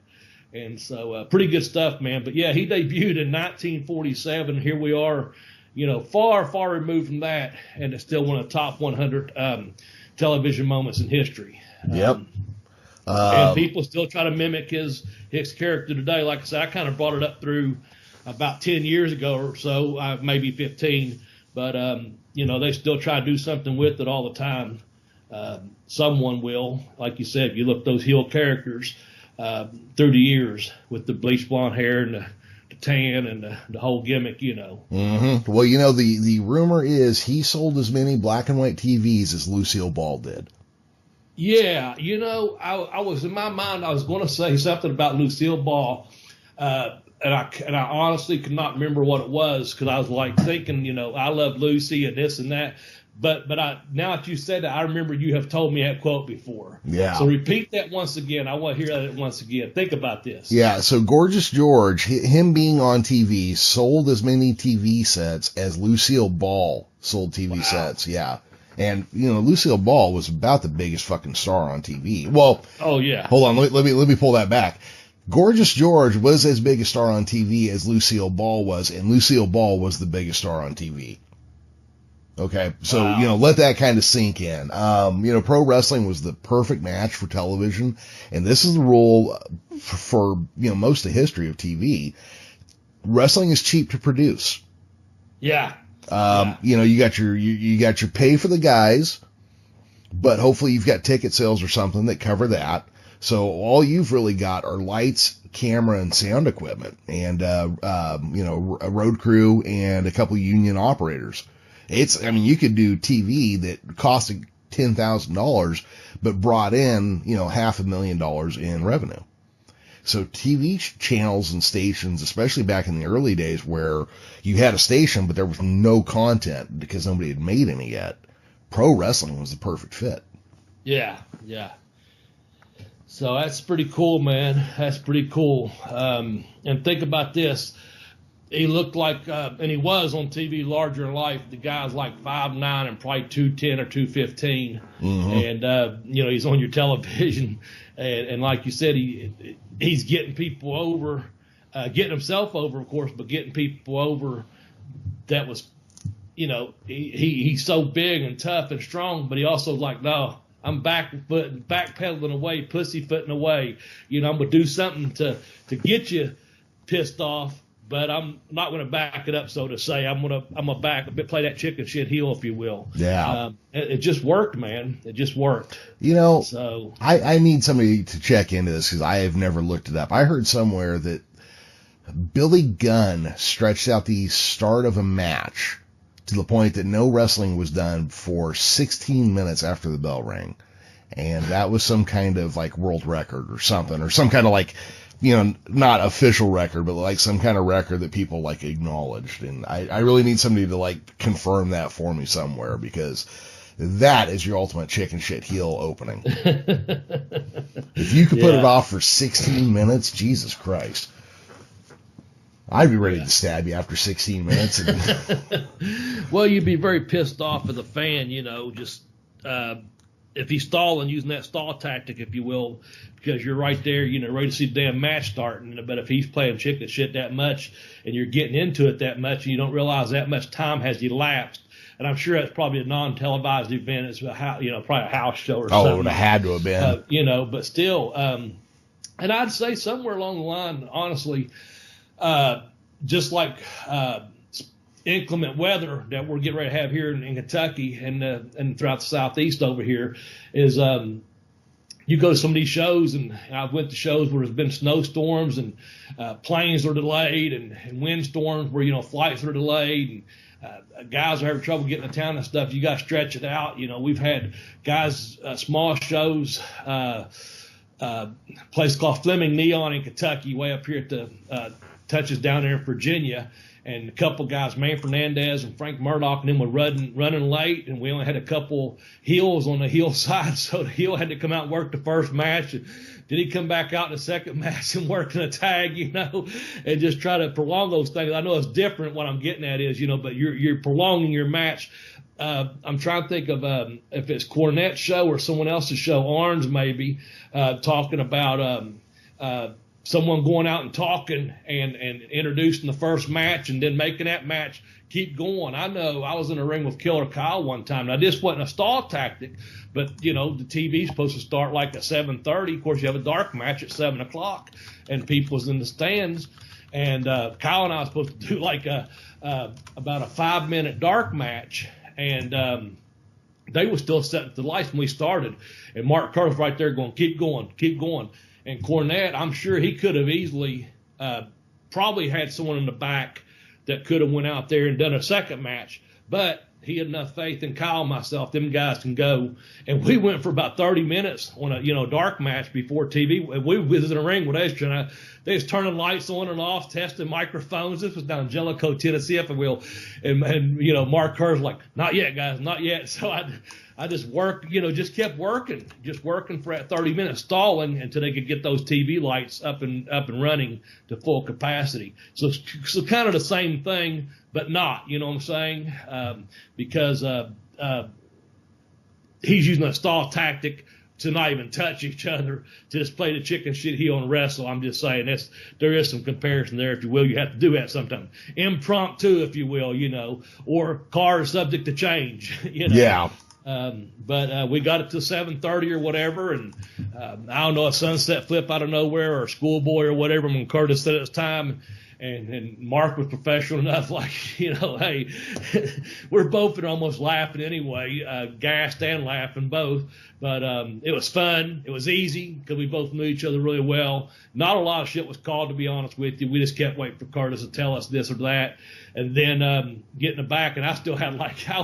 B: And so, pretty good stuff, man. But yeah, he debuted in 1947. Here we are, you know, far, far removed from that, and it's still one of the top 100 television moments in history.
A: Yep.
B: And people still try to mimic his character today. Like I said, I kind of brought it up through about 10 years ago or so, maybe 15. But, you know, they still try to do something with it all the time. Someone will, like you said, you look at those heel characters through the years with the bleach blonde hair and the tan and the whole gimmick, you know.
A: Mm-hmm. Well, you know, the rumor is he sold as many black and white TVs as Lucille Ball did.
B: Yeah, you know, I was in my mind, I was going to say something about Lucille Ball, and I honestly could not remember what it was because I was like thinking, you know, I love Lucy and this and that. But now that you said that, I remember you have told me that quote before.
A: Yeah.
B: So repeat that once again. I want to hear that once again. Think about this.
A: Yeah. So Gorgeous George, him being on TV, sold as many TV sets as Lucille Ball sold TV sets. Yeah. And, you know, Lucille Ball was about the biggest fucking star on TV. Well,
B: oh yeah.
A: Hold on. Let me pull that back. Gorgeous George was as big a star on TV as Lucille Ball was, and Lucille Ball was the biggest star on TV. Okay, so,
B: wow.
A: You know, let that kind of sink in. You know, pro wrestling was the perfect match for television, and this is the rule for you know, most of the history of TV. Wrestling is cheap to produce.
B: Yeah.
A: You know, you got your pay for the guys, but hopefully you've got ticket sales or something that cover that. So all you've really got are lights, camera, and sound equipment, and you know, a road crew and a couple union operators. I mean, you could do TV that costed $10,000, but brought in, you know, $500,000 in revenue. So TV channels and stations, especially back in the early days where you had a station, but there was no content because nobody had made any yet, pro wrestling was the perfect fit.
B: Yeah. Yeah. So that's pretty cool, man. That's pretty cool. And think about this. He looked like, and he was on TV larger in life. The guy's like 5'9" and probably 210 or 215. Mm-hmm. And, you know, he's on your television. And like you said, he's getting people over, getting himself over, of course, but getting people over that was, you know, he's so big and tough and strong, but he also like, no, I'm backpedaling away, pussyfooting away. You know, I'm going to do something to get you pissed off. But I'm not going to back it up, so to say. I'm gonna play that chicken shit heel, if you will.
A: Yeah.
B: It just worked, man. It just worked.
A: You know,
B: so
A: I need somebody to check into this because I have never looked it up. I heard somewhere that Billy Gunn stretched out the start of a match to the point that no wrestling was done for 16 minutes after the bell rang. And that was some kind of like world record or something, or some kind of like, you know, not official record, but like some kind of record that people like acknowledged. And I really need somebody to like confirm that for me somewhere because that is your ultimate chicken shit heel opening. If you could put it off for 16 minutes, Jesus Christ. I'd be ready to stab you after 16 minutes.
B: Well, you'd be very pissed off as a fan, you know, just if he's stalling, using that stall tactic, if you will, because you're right there, you know, ready to see the damn match starting. But if he's playing chicken shit that much and you're getting into it that much and you don't realize that much time has elapsed, and I'm sure that's probably a non-televised event. It's probably a house show or something.
A: Oh, it would have had to have been.
B: You know, but still, and I'd say somewhere along the line, honestly, just like inclement weather that we're getting ready to have here in Kentucky and throughout the Southeast over here is you go to some of these shows, and I've went to shows where there's been snowstorms and planes are delayed and windstorms where, you know, flights are delayed and guys are having trouble getting to town and stuff. You got to stretch it out. You know, we've had guys, small shows, place called Fleming Neon in Kentucky, way up here at the touches down there in Virginia. And a couple guys, Man Fernandez and Frank Murdoch, and them were running late, and we only had a couple heels on the heel side, so the heel had to come out and work the first match. And did he come back out in the second match and work in a tag, and just try to prolong those things? I know it's different. What I'm getting at is, but you're prolonging your match. I'm trying to think of if it's Cornette's show or someone else's show, Orange maybe, talking about someone going out and talking and introducing the first match and then making that match keep going. I know I was in a ring with Killer Kyle one time. Now, this wasn't a stall tactic, but, the TV's supposed to start like at 7:30. Of course, you have a dark match at 7 o'clock, and people's in the stands. And Kyle and I were supposed to do like about a 5-minute dark match, and they were still setting the lights when we started. And Mark Kerr was right there going, keep going, keep going. And Cornette, I'm sure he could have easily probably had someone in the back that could have went out there and done a second match. But he had enough faith in Kyle and myself. Them guys can go. And we went for about 30 minutes on a dark match before TV. We was in a ring with Ashland. They was turning lights on and off, testing microphones. This was down in Jellicoe, Tennessee, if I will. And Mark Kerr's like, not yet, guys, not yet. So I just worked, just kept working for 30 minutes, stalling until they could get those TV lights up and running to full capacity. So kind of the same thing, but not, you know what I'm saying? Because he's using a stall tactic to not even touch each other, to just play the chicken shit heel and wrestle. I'm just saying there is some comparison there, if you will. You have to do that sometimes. Impromptu, if you will, or cars subject to change,
A: Yeah.
B: But we got it to 7:30 or whatever, and I don't know, a sunset flip out of nowhere or schoolboy or whatever when Curtis said it was time. And Mark was professional enough, like, hey, we're both almost laughing anyway, gassed and laughing both. But it was fun. It was easy because we both knew each other really well. Not a lot of shit was called, to be honest with you. We just kept waiting for Curtis to tell us this or that. And then getting it back, and I still had I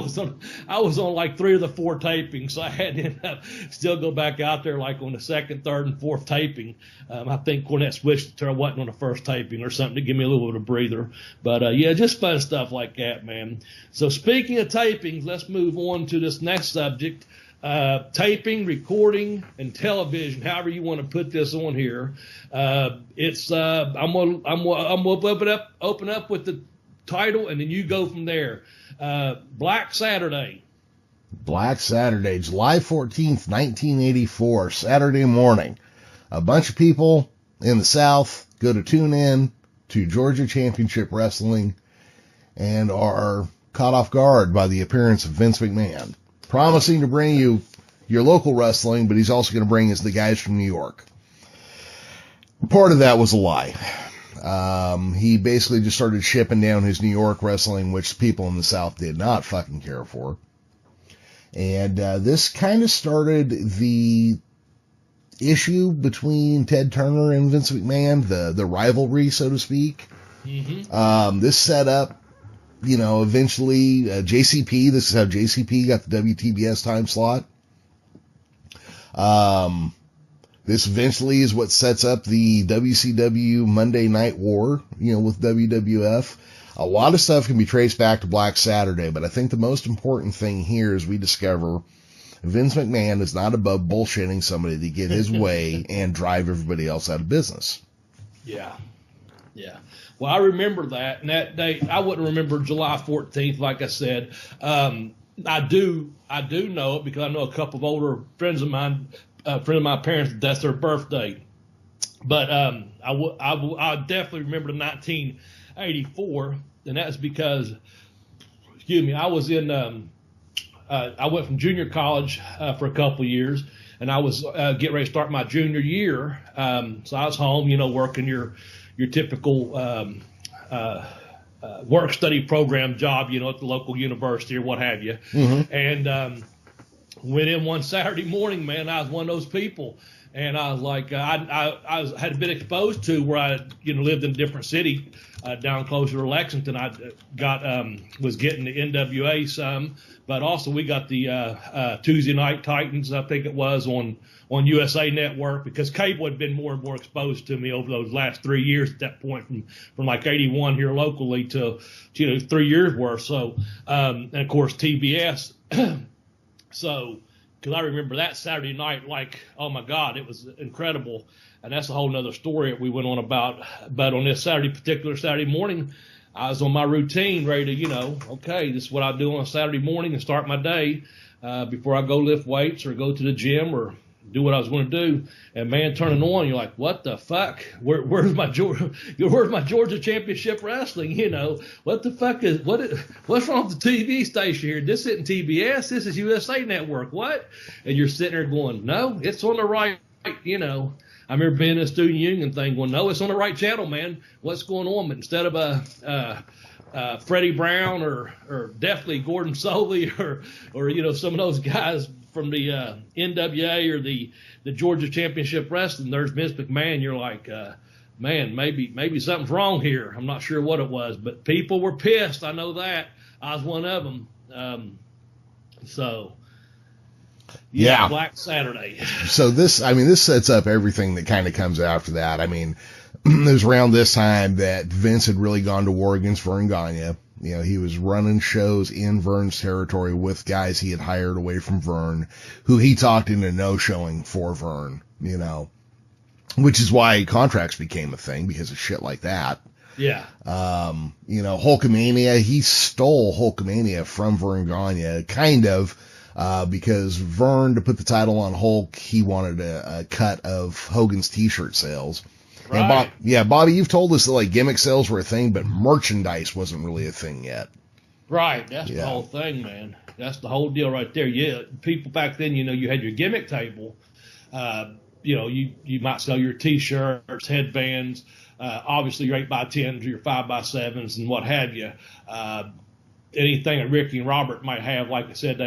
B: was on like 3 of the 4 tapings, so I had to end up still go back out there like on the 2nd, 3rd, and 4th taping. I think Cornette switched to I wasn't on the 1st taping or something to give me a little bit of a breather. But yeah, just fun stuff like that, man. So speaking of tapings, let's move on to this next subject. Taping, recording, and television, however you want to put this on here. It's I'm gonna open up with the title, and then you go from there. Black Saturday.
A: Black Saturday, July 14th, 1984, Saturday morning. A bunch of people in the South go to tune in to Georgia Championship Wrestling and are caught off guard by the appearance of Vince McMahon, promising to bring you your local wrestling, but he's also going to bring us the guys from New York. Part of that was a lie. He basically just started shipping down his New York wrestling, which people in the South did not fucking care for. And this kind of started the issue between Ted Turner and Vince McMahon, the rivalry, so to speak. Mm-hmm. This set up, eventually JCP. This is how JCP got the WTBS time slot. This eventually is what sets up the WCW Monday Night War, with WWF. A lot of stuff can be traced back to Black Saturday, but I think the most important thing here is we discover Vince McMahon is not above bullshitting somebody to get his way and drive everybody else out of business.
B: Yeah. Well, I remember that, and that day I wouldn't remember July 14th, like I said. I do know it because I know a couple of older friends of mine, friend of my parents, that's their birthday. But I definitely remember the 1984, and that's because, I was in, I went from junior college for a couple of years, and I was getting ready to start my junior year. So I was home, working your typical work study program job, at the local university or what have you. Mm-hmm. And went in one Saturday morning, man. I was one of those people, And I was like, had been exposed to where I, lived in a different city down closer to Lexington. I was getting the NWA some, but also we got the Tuesday Night Titans, I think it was, on USA Network, because cable had been more and more exposed to me over those last 3 years at that point, from like 81 here locally to 3 years worth. So, and of course TBS. So, because I remember that Saturday night, like, oh my God, it was incredible. And that's a whole nother story that we went on about. But on this particular Saturday morning, I was on my routine, ready to, okay, this is what I do on a Saturday morning and start my day before I go lift weights or go to the gym or do what I was going to do. And man, turning on, you're like, what the fuck? Where's my Georgia Championship Wrestling? What the fuck what's wrong with the TV station here? This isn't TBS. This is USA Network. What? And you're sitting there going, no, it's on the right. I remember being in a student union thing going, no, it's on the right channel, man. What's going on? But instead of Freddie Brown or definitely Gordon Soley or some of those guys from the NWA or the Georgia Championship Wrestling, there's Vince McMahon. You're like, man, maybe something's wrong here. I'm not sure what it was, but people were pissed. I know that. I was one of them.
A: Yeah.
B: Black Saturday.
A: So this sets up everything that kind of comes after that. I mean, it was around this time that Vince had really gone to war against Vern Gagne. He was running shows in Vern's territory with guys he had hired away from Vern, who he talked into no-showing for Vern, which is why contracts became a thing, because of shit like that.
B: Yeah.
A: Hulkamania, he stole Hulkamania from Vern Gagne, kind of, because Vern, to put the title on Hulk, he wanted a cut of Hogan's t-shirt sales.
B: Right.
A: And Bobby, you've told us that like gimmick sales were a thing, but merchandise wasn't really a thing yet.
B: Right. That's the whole thing, man. That's the whole deal right there. Yeah. People back then, you had your gimmick table. You might sell your t-shirts, headbands, obviously your 8x10s or your 5x7s and what have you. Anything that Ricky and Robert might have, like I said,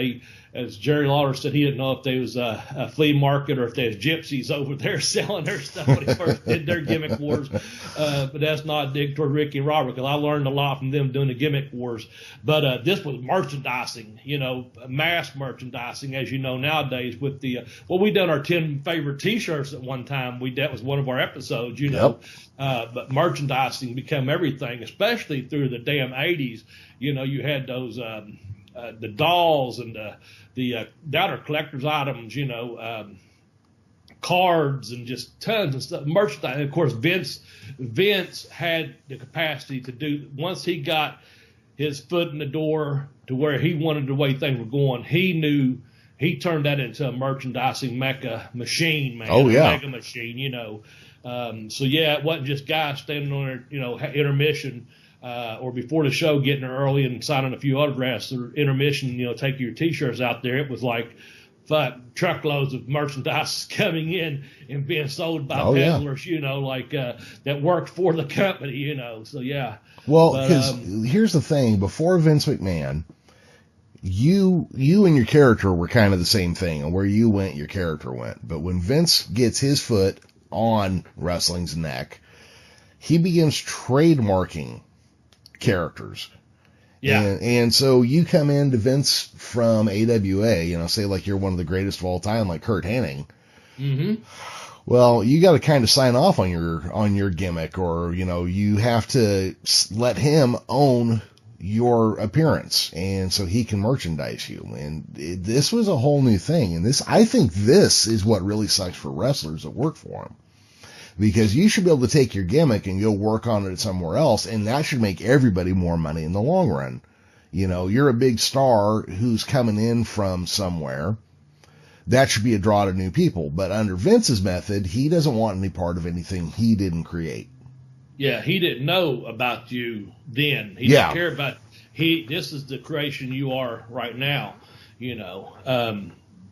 B: as Jerry Lawler said, he didn't know if there was a flea market or if there's gypsies over there selling their stuff when he first did their gimmick wars. But that's not a dig toward Ricky and Robert, because I learned a lot from them doing the gimmick wars. But this was merchandising, mass merchandising, as you know, nowadays with the we done our 10 favorite T-shirts at one time. That was one of our episodes,
A: Yep.
B: But merchandising became everything, especially through the damn 80s. You had those the dolls and the down collector's items, cards and just tons of stuff, merchandise. And of course, Vince had the capacity to do, once he got his foot in the door to where he wanted the way things were going, he turned that into a merchandising mecca machine, man.
A: Oh, yeah.
B: A mega machine, So, yeah, it wasn't just guys standing on their, intermission or before the show getting there early and signing a few autographs or intermission, taking your T-shirts out there. It was like, truckloads of merchandise coming in and being sold by peddlers, that worked for the company, So, yeah.
A: Well, because here's the thing. Before Vince McMahon, you and your character were kind of the same thing. And where you went, your character went. But when Vince gets his foot on wrestling's neck, he begins trademarking characters.
B: Yeah.
A: And so you come into Vince from AWA, say like you're one of the greatest of all time, like Kurt Hennig.
B: Mm-hmm.
A: Well, you got to kind of sign off on your gimmick, or, you have to let him own your appearance, and so he can merchandise you. And this was a whole new thing. And I think this is what really sucks for wrestlers that work for him. Because you should be able to take your gimmick and go work on it somewhere else, and that should make everybody more money in the long run. You're a big star who's coming in from somewhere. That should be a draw to new people. But under Vince's method, he doesn't want any part of anything he didn't create.
B: Yeah, he didn't know about you then. He didn't care about this is the creation you are right now,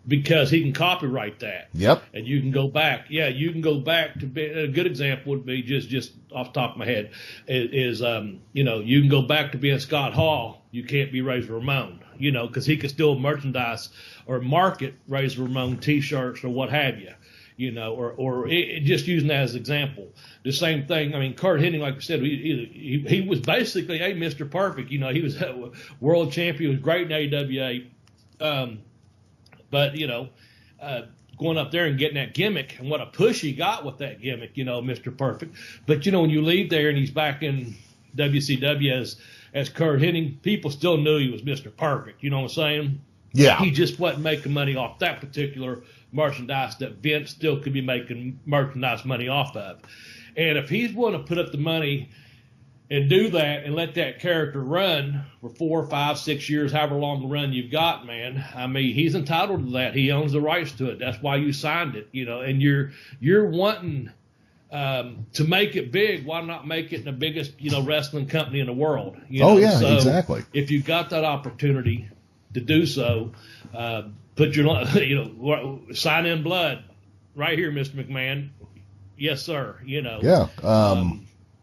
B: because he can copyright that.
A: Yep.
B: And you can go back. Yeah, you can go back to a good example would be just off the top of my head is you can go back to being Scott Hall. You can't be Razor Ramon, because he could still merchandise or market Razor Ramon T-shirts or what have you. or just using that as an example. The same thing. I mean, Kurt Hennig, like I said, he was basically a Mr. Perfect. He was a world champion, was great in AWA. But going up there and getting that gimmick, and what a push he got with that gimmick, Mr. Perfect. But when you leave there and he's back in WCW as Kurt Hennig, people still knew he was Mr. Perfect. You know what I'm saying?
A: Yeah.
B: He just wasn't making money off that particular merchandise that Vince still could be making merchandise money off of. And if he's willing to put up the money and do that and let that character run for 4, 5, 6 years, however long the run you've got, man, I mean, he's entitled to that. He owns the rights to it. That's why you signed it, and you're wanting to make it big. Why not make it in the biggest, wrestling company in the world?
A: Oh, yeah,
B: so
A: exactly.
B: If you've got that opportunity to do so, put your, sign in blood right here, Mr. McMahon. Yes, sir.
A: Yeah.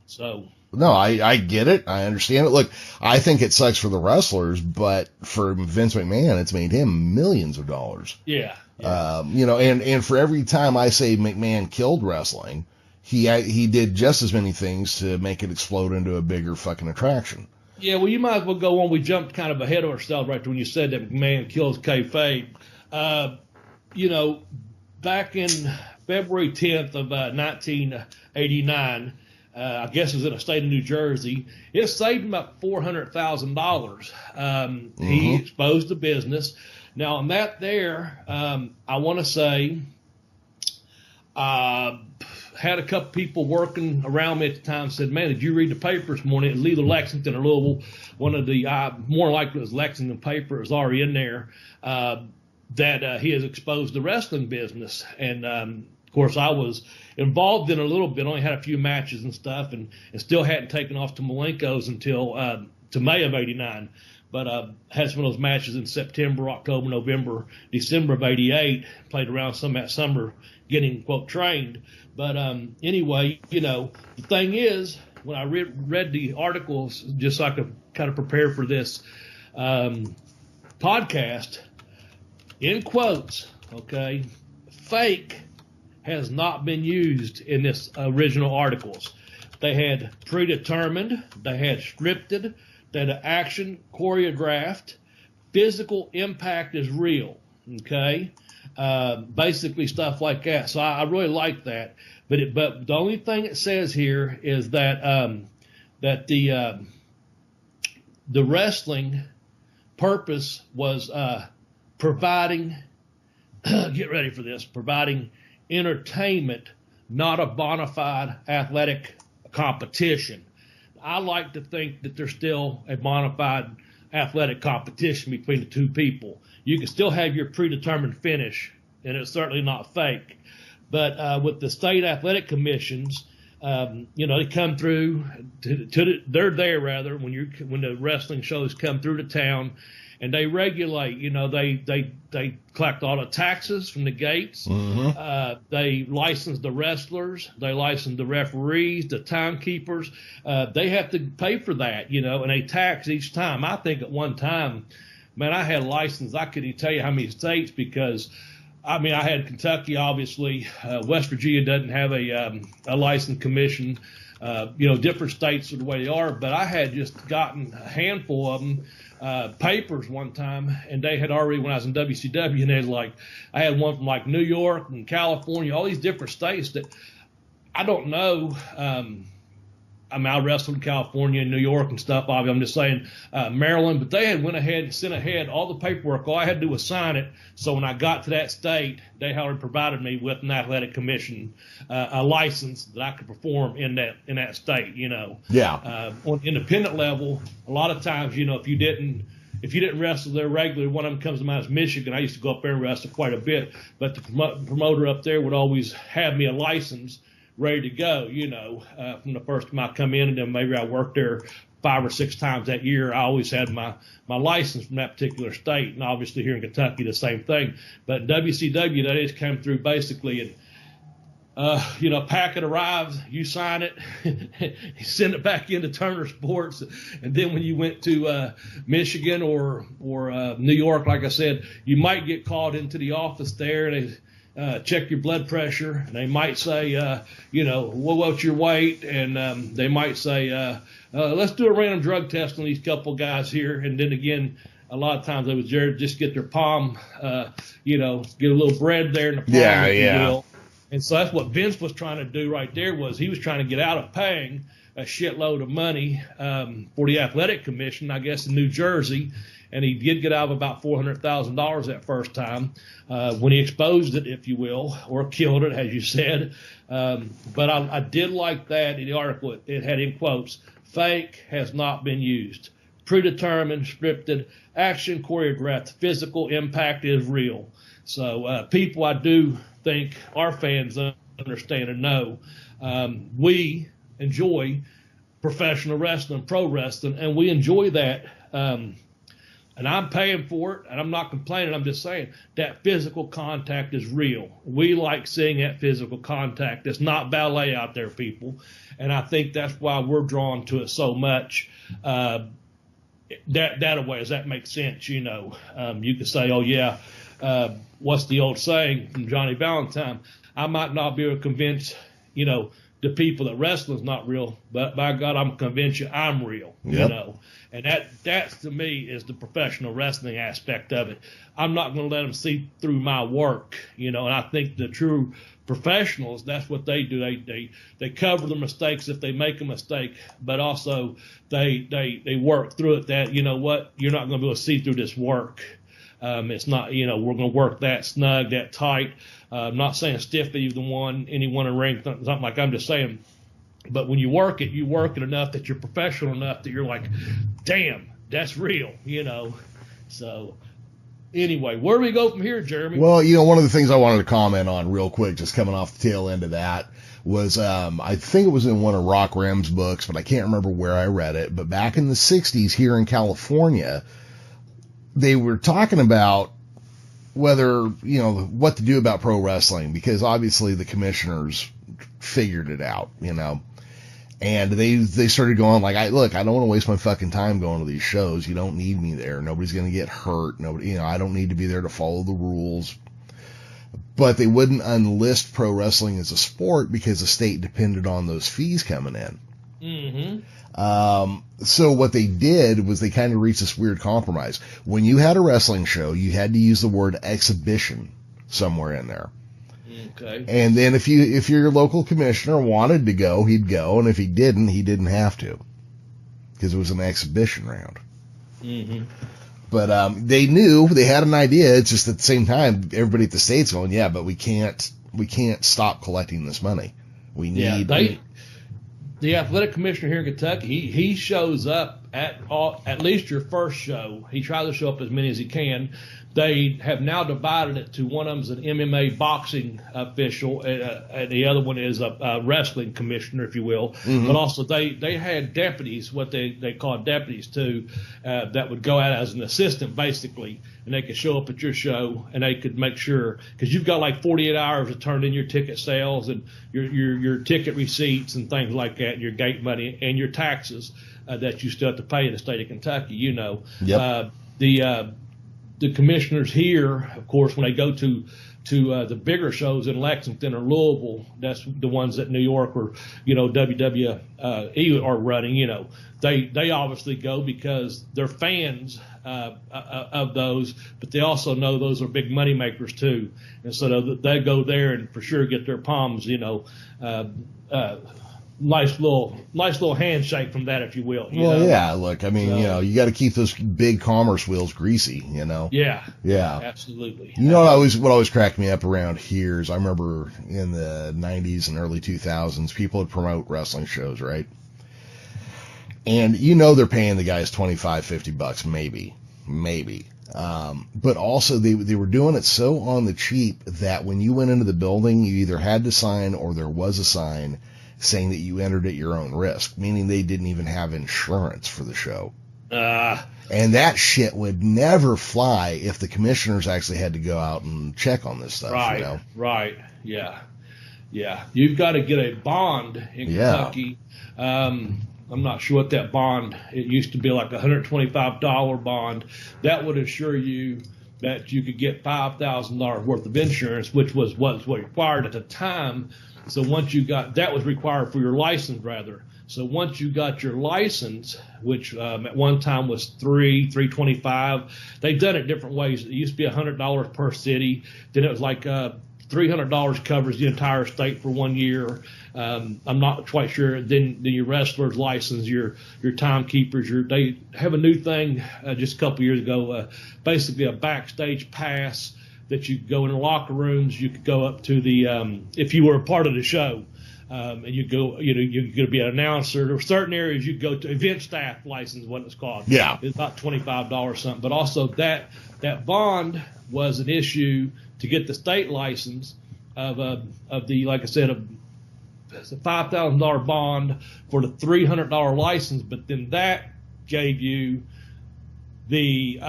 B: So.
A: No, I get it. I understand it. Look, I think it sucks for the wrestlers, but for Vince McMahon, it's made him millions of dollars.
B: Yeah.
A: And for every time I say McMahon killed wrestling, he did just as many things to make it explode into a bigger fucking attraction.
B: Yeah, well, you might as well go on. We jumped kind of ahead of ourselves right when you said that McMahon kills kayfabe. Back in February 10th of 1989, I guess it was in the state of New Jersey, it saved him about $400,000. He exposed the business. Now, on that there, I want to say, had a couple people working around me at the time said, man, did you read the paper this morning? It was either Lexington or Louisville. One of the, more likely it was Lexington paper, it was already in there, that he has exposed the wrestling business. And, of course, I was involved in a little bit, only had a few matches and stuff, and still hadn't taken off to Malenko's until to May of 89. But had some of those matches in September, October, November, December of 88, played around some that summer getting, quote, trained. But anyway, the thing is, when I read the articles, just so I could kind of prepare for this podcast, in quotes, okay, fake has not been used in this original articles. They had predetermined, they had scripted, they had action choreographed, physical impact is real, okay? Basically stuff like that. So I really like that. But the only thing it says here is that that the wrestling purpose was providing, get ready for this, providing entertainment, not a bona fide athletic competition. I like to think that there's still a bona fide athletic competition between the two people. You can still have your predetermined finish, and it's certainly not fake. But with the state athletic commissions, they come through they're there rather when the wrestling shows come through the town, and they regulate. They collect all the taxes from the gates. They license the wrestlers. They license the referees, the timekeepers. They have to pay for that, and they tax each time. I think at one time, man, I had a license. I couldn't tell you how many states because, I had Kentucky, obviously. West Virginia doesn't have a licensed commission. Different states are the way they are, but I had just gotten a handful of them, papers one time, and they had already, when I was in WCW, and they had I had one from New York and California, all these different states that I don't know. I wrestled in California and New York and stuff. I'm just saying Maryland, but they had went ahead and sent ahead all the paperwork. All I had to do was sign it. So when I got to that state, they had provided me with an athletic commission, a license that I could perform in that state.
A: Yeah.
B: On independent level, a lot of times, if you didn't wrestle there regularly, one of them comes to mind is Michigan. I used to go up there and wrestle quite a bit, but the promoter up there would always have me a license ready to go, from the first time I come in, and then maybe I worked there 5 or 6 times that year. I always had my license from that particular state, and obviously here in Kentucky, the same thing. But in WCW, that just came through basically, and packet arrives, you sign it, you send it back into Turner Sports, and then when you went to Michigan or New York, like I said, you might get called into the office there, and check your blood pressure. And they might say, well, what's your weight? And they might say, let's do a random drug test on these couple guys here. And then again, a lot of times they would just get their palm, get a little bread there in the palm, if you will. And so that's what Vince was trying to do right there, was he was trying to get out of paying a shitload of money for the athletic commission, I guess, in New Jersey. And he did get out of about $400,000 that first time when he exposed it, if you will, or killed it, as you said. But I did like that in the article. It had in quotes, "Fake has not been used. Predetermined, scripted, action choreographed, physical impact is real." So people, I do think our fans understand and know we enjoy professional wrestling, pro wrestling, and we enjoy that. And I'm paying for it, and I'm not complaining. I'm just saying that physical contact is real. We like seeing that physical contact. It's not ballet out there, people. And I think that's why we're drawn to it so much. That way, does that make sense? You could say, oh, yeah, what's the old saying from Johnny Valentine? I might not be able to convince, the people that wrestling's not real, but by God, I'm convinced I'm real, And that to me is the professional wrestling aspect of it. I'm not going to let them see through my work, and I think the true professionals, that's what they do. They cover the mistakes if they make a mistake, but also they work through it that, you're not going to be able to see through this work. It's not, we're going to work that snug, that tight. I'm not saying stiff anyone in a ring, something like I'm just saying. But when you work it enough that you're professional enough that you're like, damn, that's real, So anyway, where do we go from here, Jeremy?
A: Well, one of the things I wanted to comment on real quick, just coming off the tail end of that, was I think it was in one of Rock Ram's books, but I can't remember where I read it. But back in the 60s here in California, they were talking about whether, what to do about pro wrestling, because obviously the commissioners figured it out, and they started going like, I don't want to waste my fucking time going to these shows. You don't need me there. Nobody's going to get hurt. Nobody, I don't need to be there to follow the rules. But they wouldn't unlist pro wrestling as a sport because the state depended on those fees coming in.
B: Mm-hmm.
A: So what they did was they kind of reached this weird compromise. When you had a wrestling show, you had to use the word exhibition somewhere in there.
B: Okay.
A: And then if your local commissioner wanted to go, he'd go, and if he didn't have to, because it was an exhibition round.
B: Mm-hmm.
A: But they knew, they had an idea. It's just at the same time, everybody at the state's going, yeah, but we can't stop collecting this money. We need.
B: The athletic commissioner here in Kentucky, he shows up at least your first show. He tries to show up as many as he can. They have now divided it to one of them's an MMA boxing official, and the other one is a wrestling commissioner, if you will. Mm-hmm. But also they had deputies, what they call deputies too, that would go out as an assistant basically, and they could show up at your show and they could make sure, because you've got like 48 hours to turn in your ticket sales and your ticket receipts and things like that, your gate money and your taxes that you still have to pay in the state of Kentucky.
A: Yep.
B: The commissioners here, of course, when they go to the bigger shows in Lexington or Louisville, that's the ones that New York or WWE are running. They obviously go because they're fans of those, but they also know those are big money makers too, and so they go there and for sure get their palms, nice little handshake from that, if you will.
A: Yeah, look, I mean, you got to keep those big commerce wheels greasy,
B: Yeah,
A: yeah,
B: absolutely.
A: What always cracked me up around here is I remember in the 90s and early 2000s, people would promote wrestling shows, right? And they're paying the guys $25-50 maybe. But also they were doing it so on the cheap that when you went into the building, you either had to sign or there was a sign saying that you entered at your own risk, meaning they didn't even have insurance for the show. And that shit would never fly if the commissioners actually had to go out and check on this stuff.
B: Right. Yeah. You've got to get a bond in Kentucky. I'm not sure what that bond, it used to be like a $125 bond. That would assure you that you could get $5,000 worth of insurance, which was what was required at the time. So once you got, that was required for your license rather. So once you got your license, which at one time was $325, they've done it different ways. It used to be $100 per city. Then it was like $300 covers the entire state for 1 year. I'm not quite sure. Then your wrestlers license, your timekeepers, they have a new thing just a couple years ago, basically a backstage pass that you go in the locker rooms. You could go up to the if you were a part of the show. And you go, you're going to be an announcer. There were certain areas you go to. Event staff license, what it's called.
A: Yeah,
B: it's about $25 something. But also that bond was an issue to get the state license of the, like I said, it's a $5,000 bond for the $300 license. But then that gave you the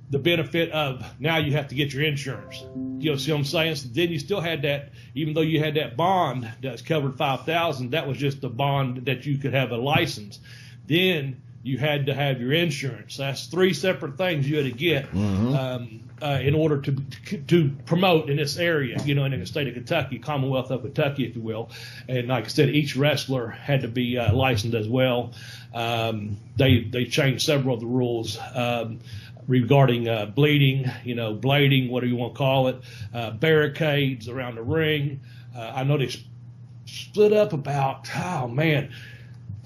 B: benefit of now you have to get your insurance. You know, see what I'm saying? So then you still had that, even though you had that bond that's covered $5,000, that was just the bond that you could have a license. Then you had to have your insurance. That's three separate things you had to get in order to promote in this area, you know, in the state of Kentucky, Commonwealth of Kentucky, if you will. And like I said, each wrestler had to be licensed as well. They changed several of the rules regarding bleeding, you know, blading, whatever you want to call it, barricades around the ring. I know they split up about, 4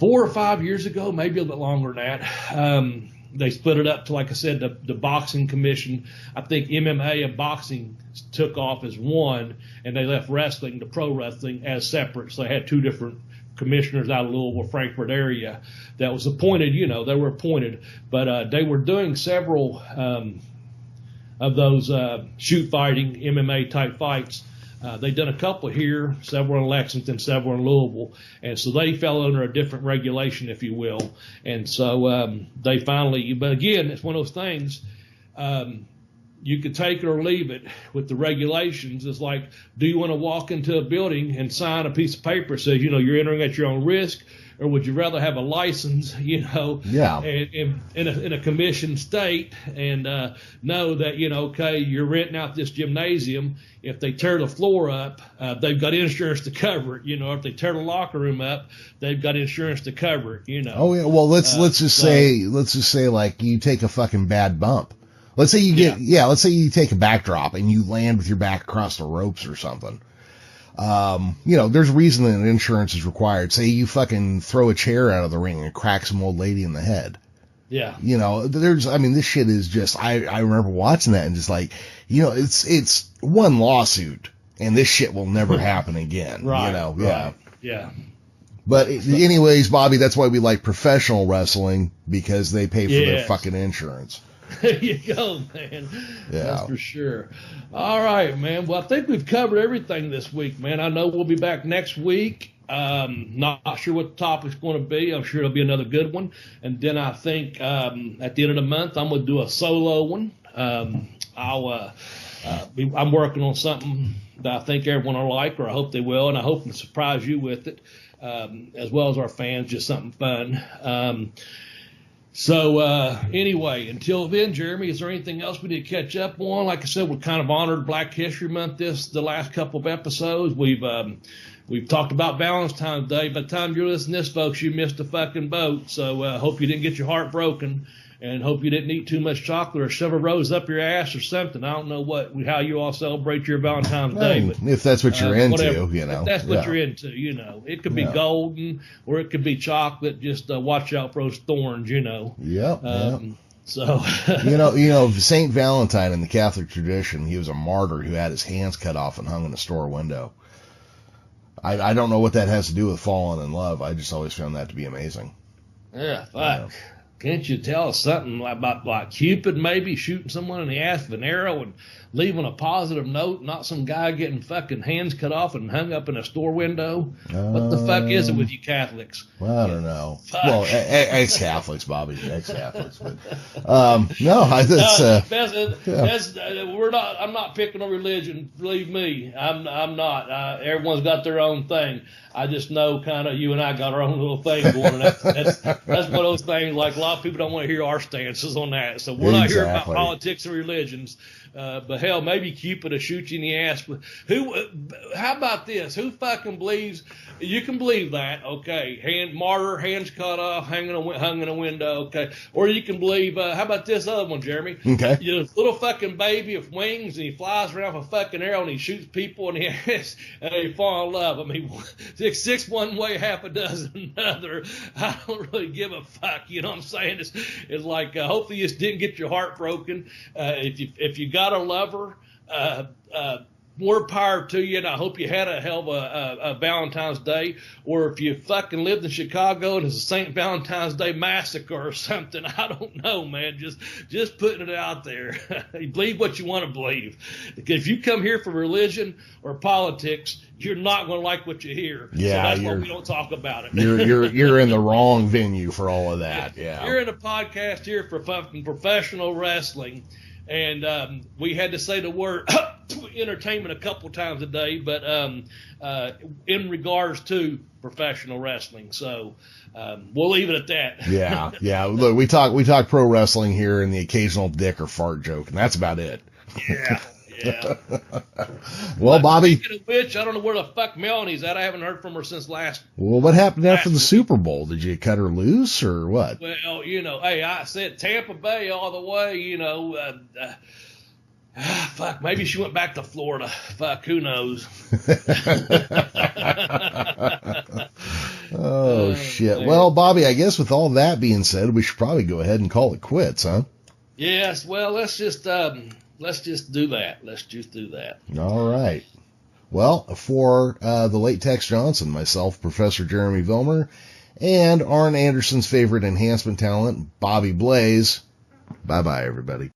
B: or 5 years ago, maybe a little bit longer than that. They split it up to, like I said, the boxing commission. I think MMA and boxing took off as one, and they left wrestling, the pro wrestling, as separate. So they had two different commissioners out of Louisville, Frankfort area that was appointed. You know, they were appointed, but they were doing several of those shoot fighting MMA type fights. They've done a couple here, several in Lexington, several in Louisville, and so they fell under a different regulation, if you will. And so they finally, but again, it's one of those things. You could take it or leave it with the regulations. It's like, do you want to walk into a building and sign a piece of paper that says, you know, you're entering at your own risk, or would you rather have a license, you know, in a commissioned state and know that, you know, okay, you're renting out this gymnasium. If they tear the floor up, they've got insurance to cover it. You know, if they tear the locker room up, they've got insurance to cover it. You know. Oh yeah.
A: Well, let's just say like you take a fucking bad bump. Let's say you get, let's say you take a backdrop and you land with your back across the ropes or something. You know, there's a reason that insurance is required. Say you fucking throw a chair out of the ring and crack some old lady in the head.
B: Yeah.
A: You know, this shit is just, I remember watching that and just like, you know, it's one lawsuit and this shit will never happen again.
B: Right.
A: You know,
B: right. Yeah.
A: But anyways, Bobby, that's why we like professional wrestling, because they pay for their fucking insurance.
B: There you go, man.
A: Yeah.
B: That's for sure. All right, man. Well, I think we've covered everything this week, man. I know we'll be back next week. Not sure what the topic's going to be. I'm sure it'll be another good one. And then I think at the end of the month, I'm going to do a solo one. I'm working on something that I think everyone will like, or I hope they will, and I hope to surprise you with it, as well as our fans. Just something fun. So anyway, until then, Jeremy, is there anything else we need to catch up on? Like I said, we kind of honored Black History Month the last couple of episodes. We've talked about Valentine's Day. By the time you're listening to this, folks, you missed a fucking boat. So hope you didn't get your heart broken, and hope you didn't eat too much chocolate or shove a rose up your ass or something. I don't know how you all celebrate your Valentine's Day, but
A: if that's what you're into,
B: whatever.
A: You know,
B: if that's what you're into, you know, it could be golden or it could be chocolate. Just watch out for those thorns, you know.
A: Yep.
B: So
A: you know, Saint Valentine in the Catholic tradition, he was a martyr who had his hands cut off and hung in a store window. I don't know what that has to do with falling in love. I just always found that to be amazing.
B: Yeah, fuck. Can't you tell us something about like Cupid maybe shooting someone in the ass with an arrow and leaving a positive note, not some guy getting fucking hands cut off and hung up in a store window? What the fuck is it with you Catholics?
A: Well, I don't know. Fuck. Well, ex-Catholics, Bobby, ex-Catholics. But no,
B: we're not. I'm not picking a religion. Believe me, I'm not. Everyone's got their own thing. I just know kind of you and I got our own little thing going. That's one of those things like lot of people don't want to hear our stances on that. So we're not here about
A: Exactly.
B: politics and religions. But hell, maybe Cupid will shoot you in the ass. But how about this? Who fucking believes? You can believe that, okay? Martyr, hands cut off, hung in a window, okay? Or you can believe, how about this other one, Jeremy?
A: Okay.
B: You know, this little fucking baby with wings, and he flies around with a fucking arrow, and he shoots people, and they fall in love. I mean, six one way, half a dozen another. I don't really give a fuck. You know what I'm saying? It's like, hopefully you just didn't get your heart broken. If you got a lover, more power to you, and I hope you had a hell of a Valentine's Day. Or if you fucking lived in Chicago and it's a St. Valentine's Day massacre or something, I don't know, man. Just putting it out there. Believe what you want to believe. Because if you come here for religion or politics, you're not going to like what you hear.
A: Yeah,
B: so that's why we don't talk about it.
A: You're in the wrong venue for all of that. Yeah.
B: You're in a podcast here for fucking professional wrestling. And we had to say the word entertainment a couple times a day, but in regards to professional wrestling. So we'll leave it at that.
A: Yeah. Look, we talk pro wrestling here and the occasional dick or fart joke, and that's about it.
B: Yeah.
A: Well, Bobby.
B: Speaking of which, I don't know where the fuck Melanie's at. I haven't heard from her since last.
A: Well, what happened after the Super Bowl? Did you cut her loose or what?
B: Well, you know, hey, I said Tampa Bay all the way, you know. Fuck, maybe she went back to Florida. Fuck, who knows?
A: Oh, shit. Well, Bobby, I guess with all that being said, we should probably go ahead and call it quits, huh?
B: Yes, well, let's just do that. Let's just do that.
A: All right. Well, for the late Tex Johnson, myself, Professor Jeremy Vilmur, and Arn Anderson's favorite enhancement talent, Bobby Blaze, bye-bye, everybody.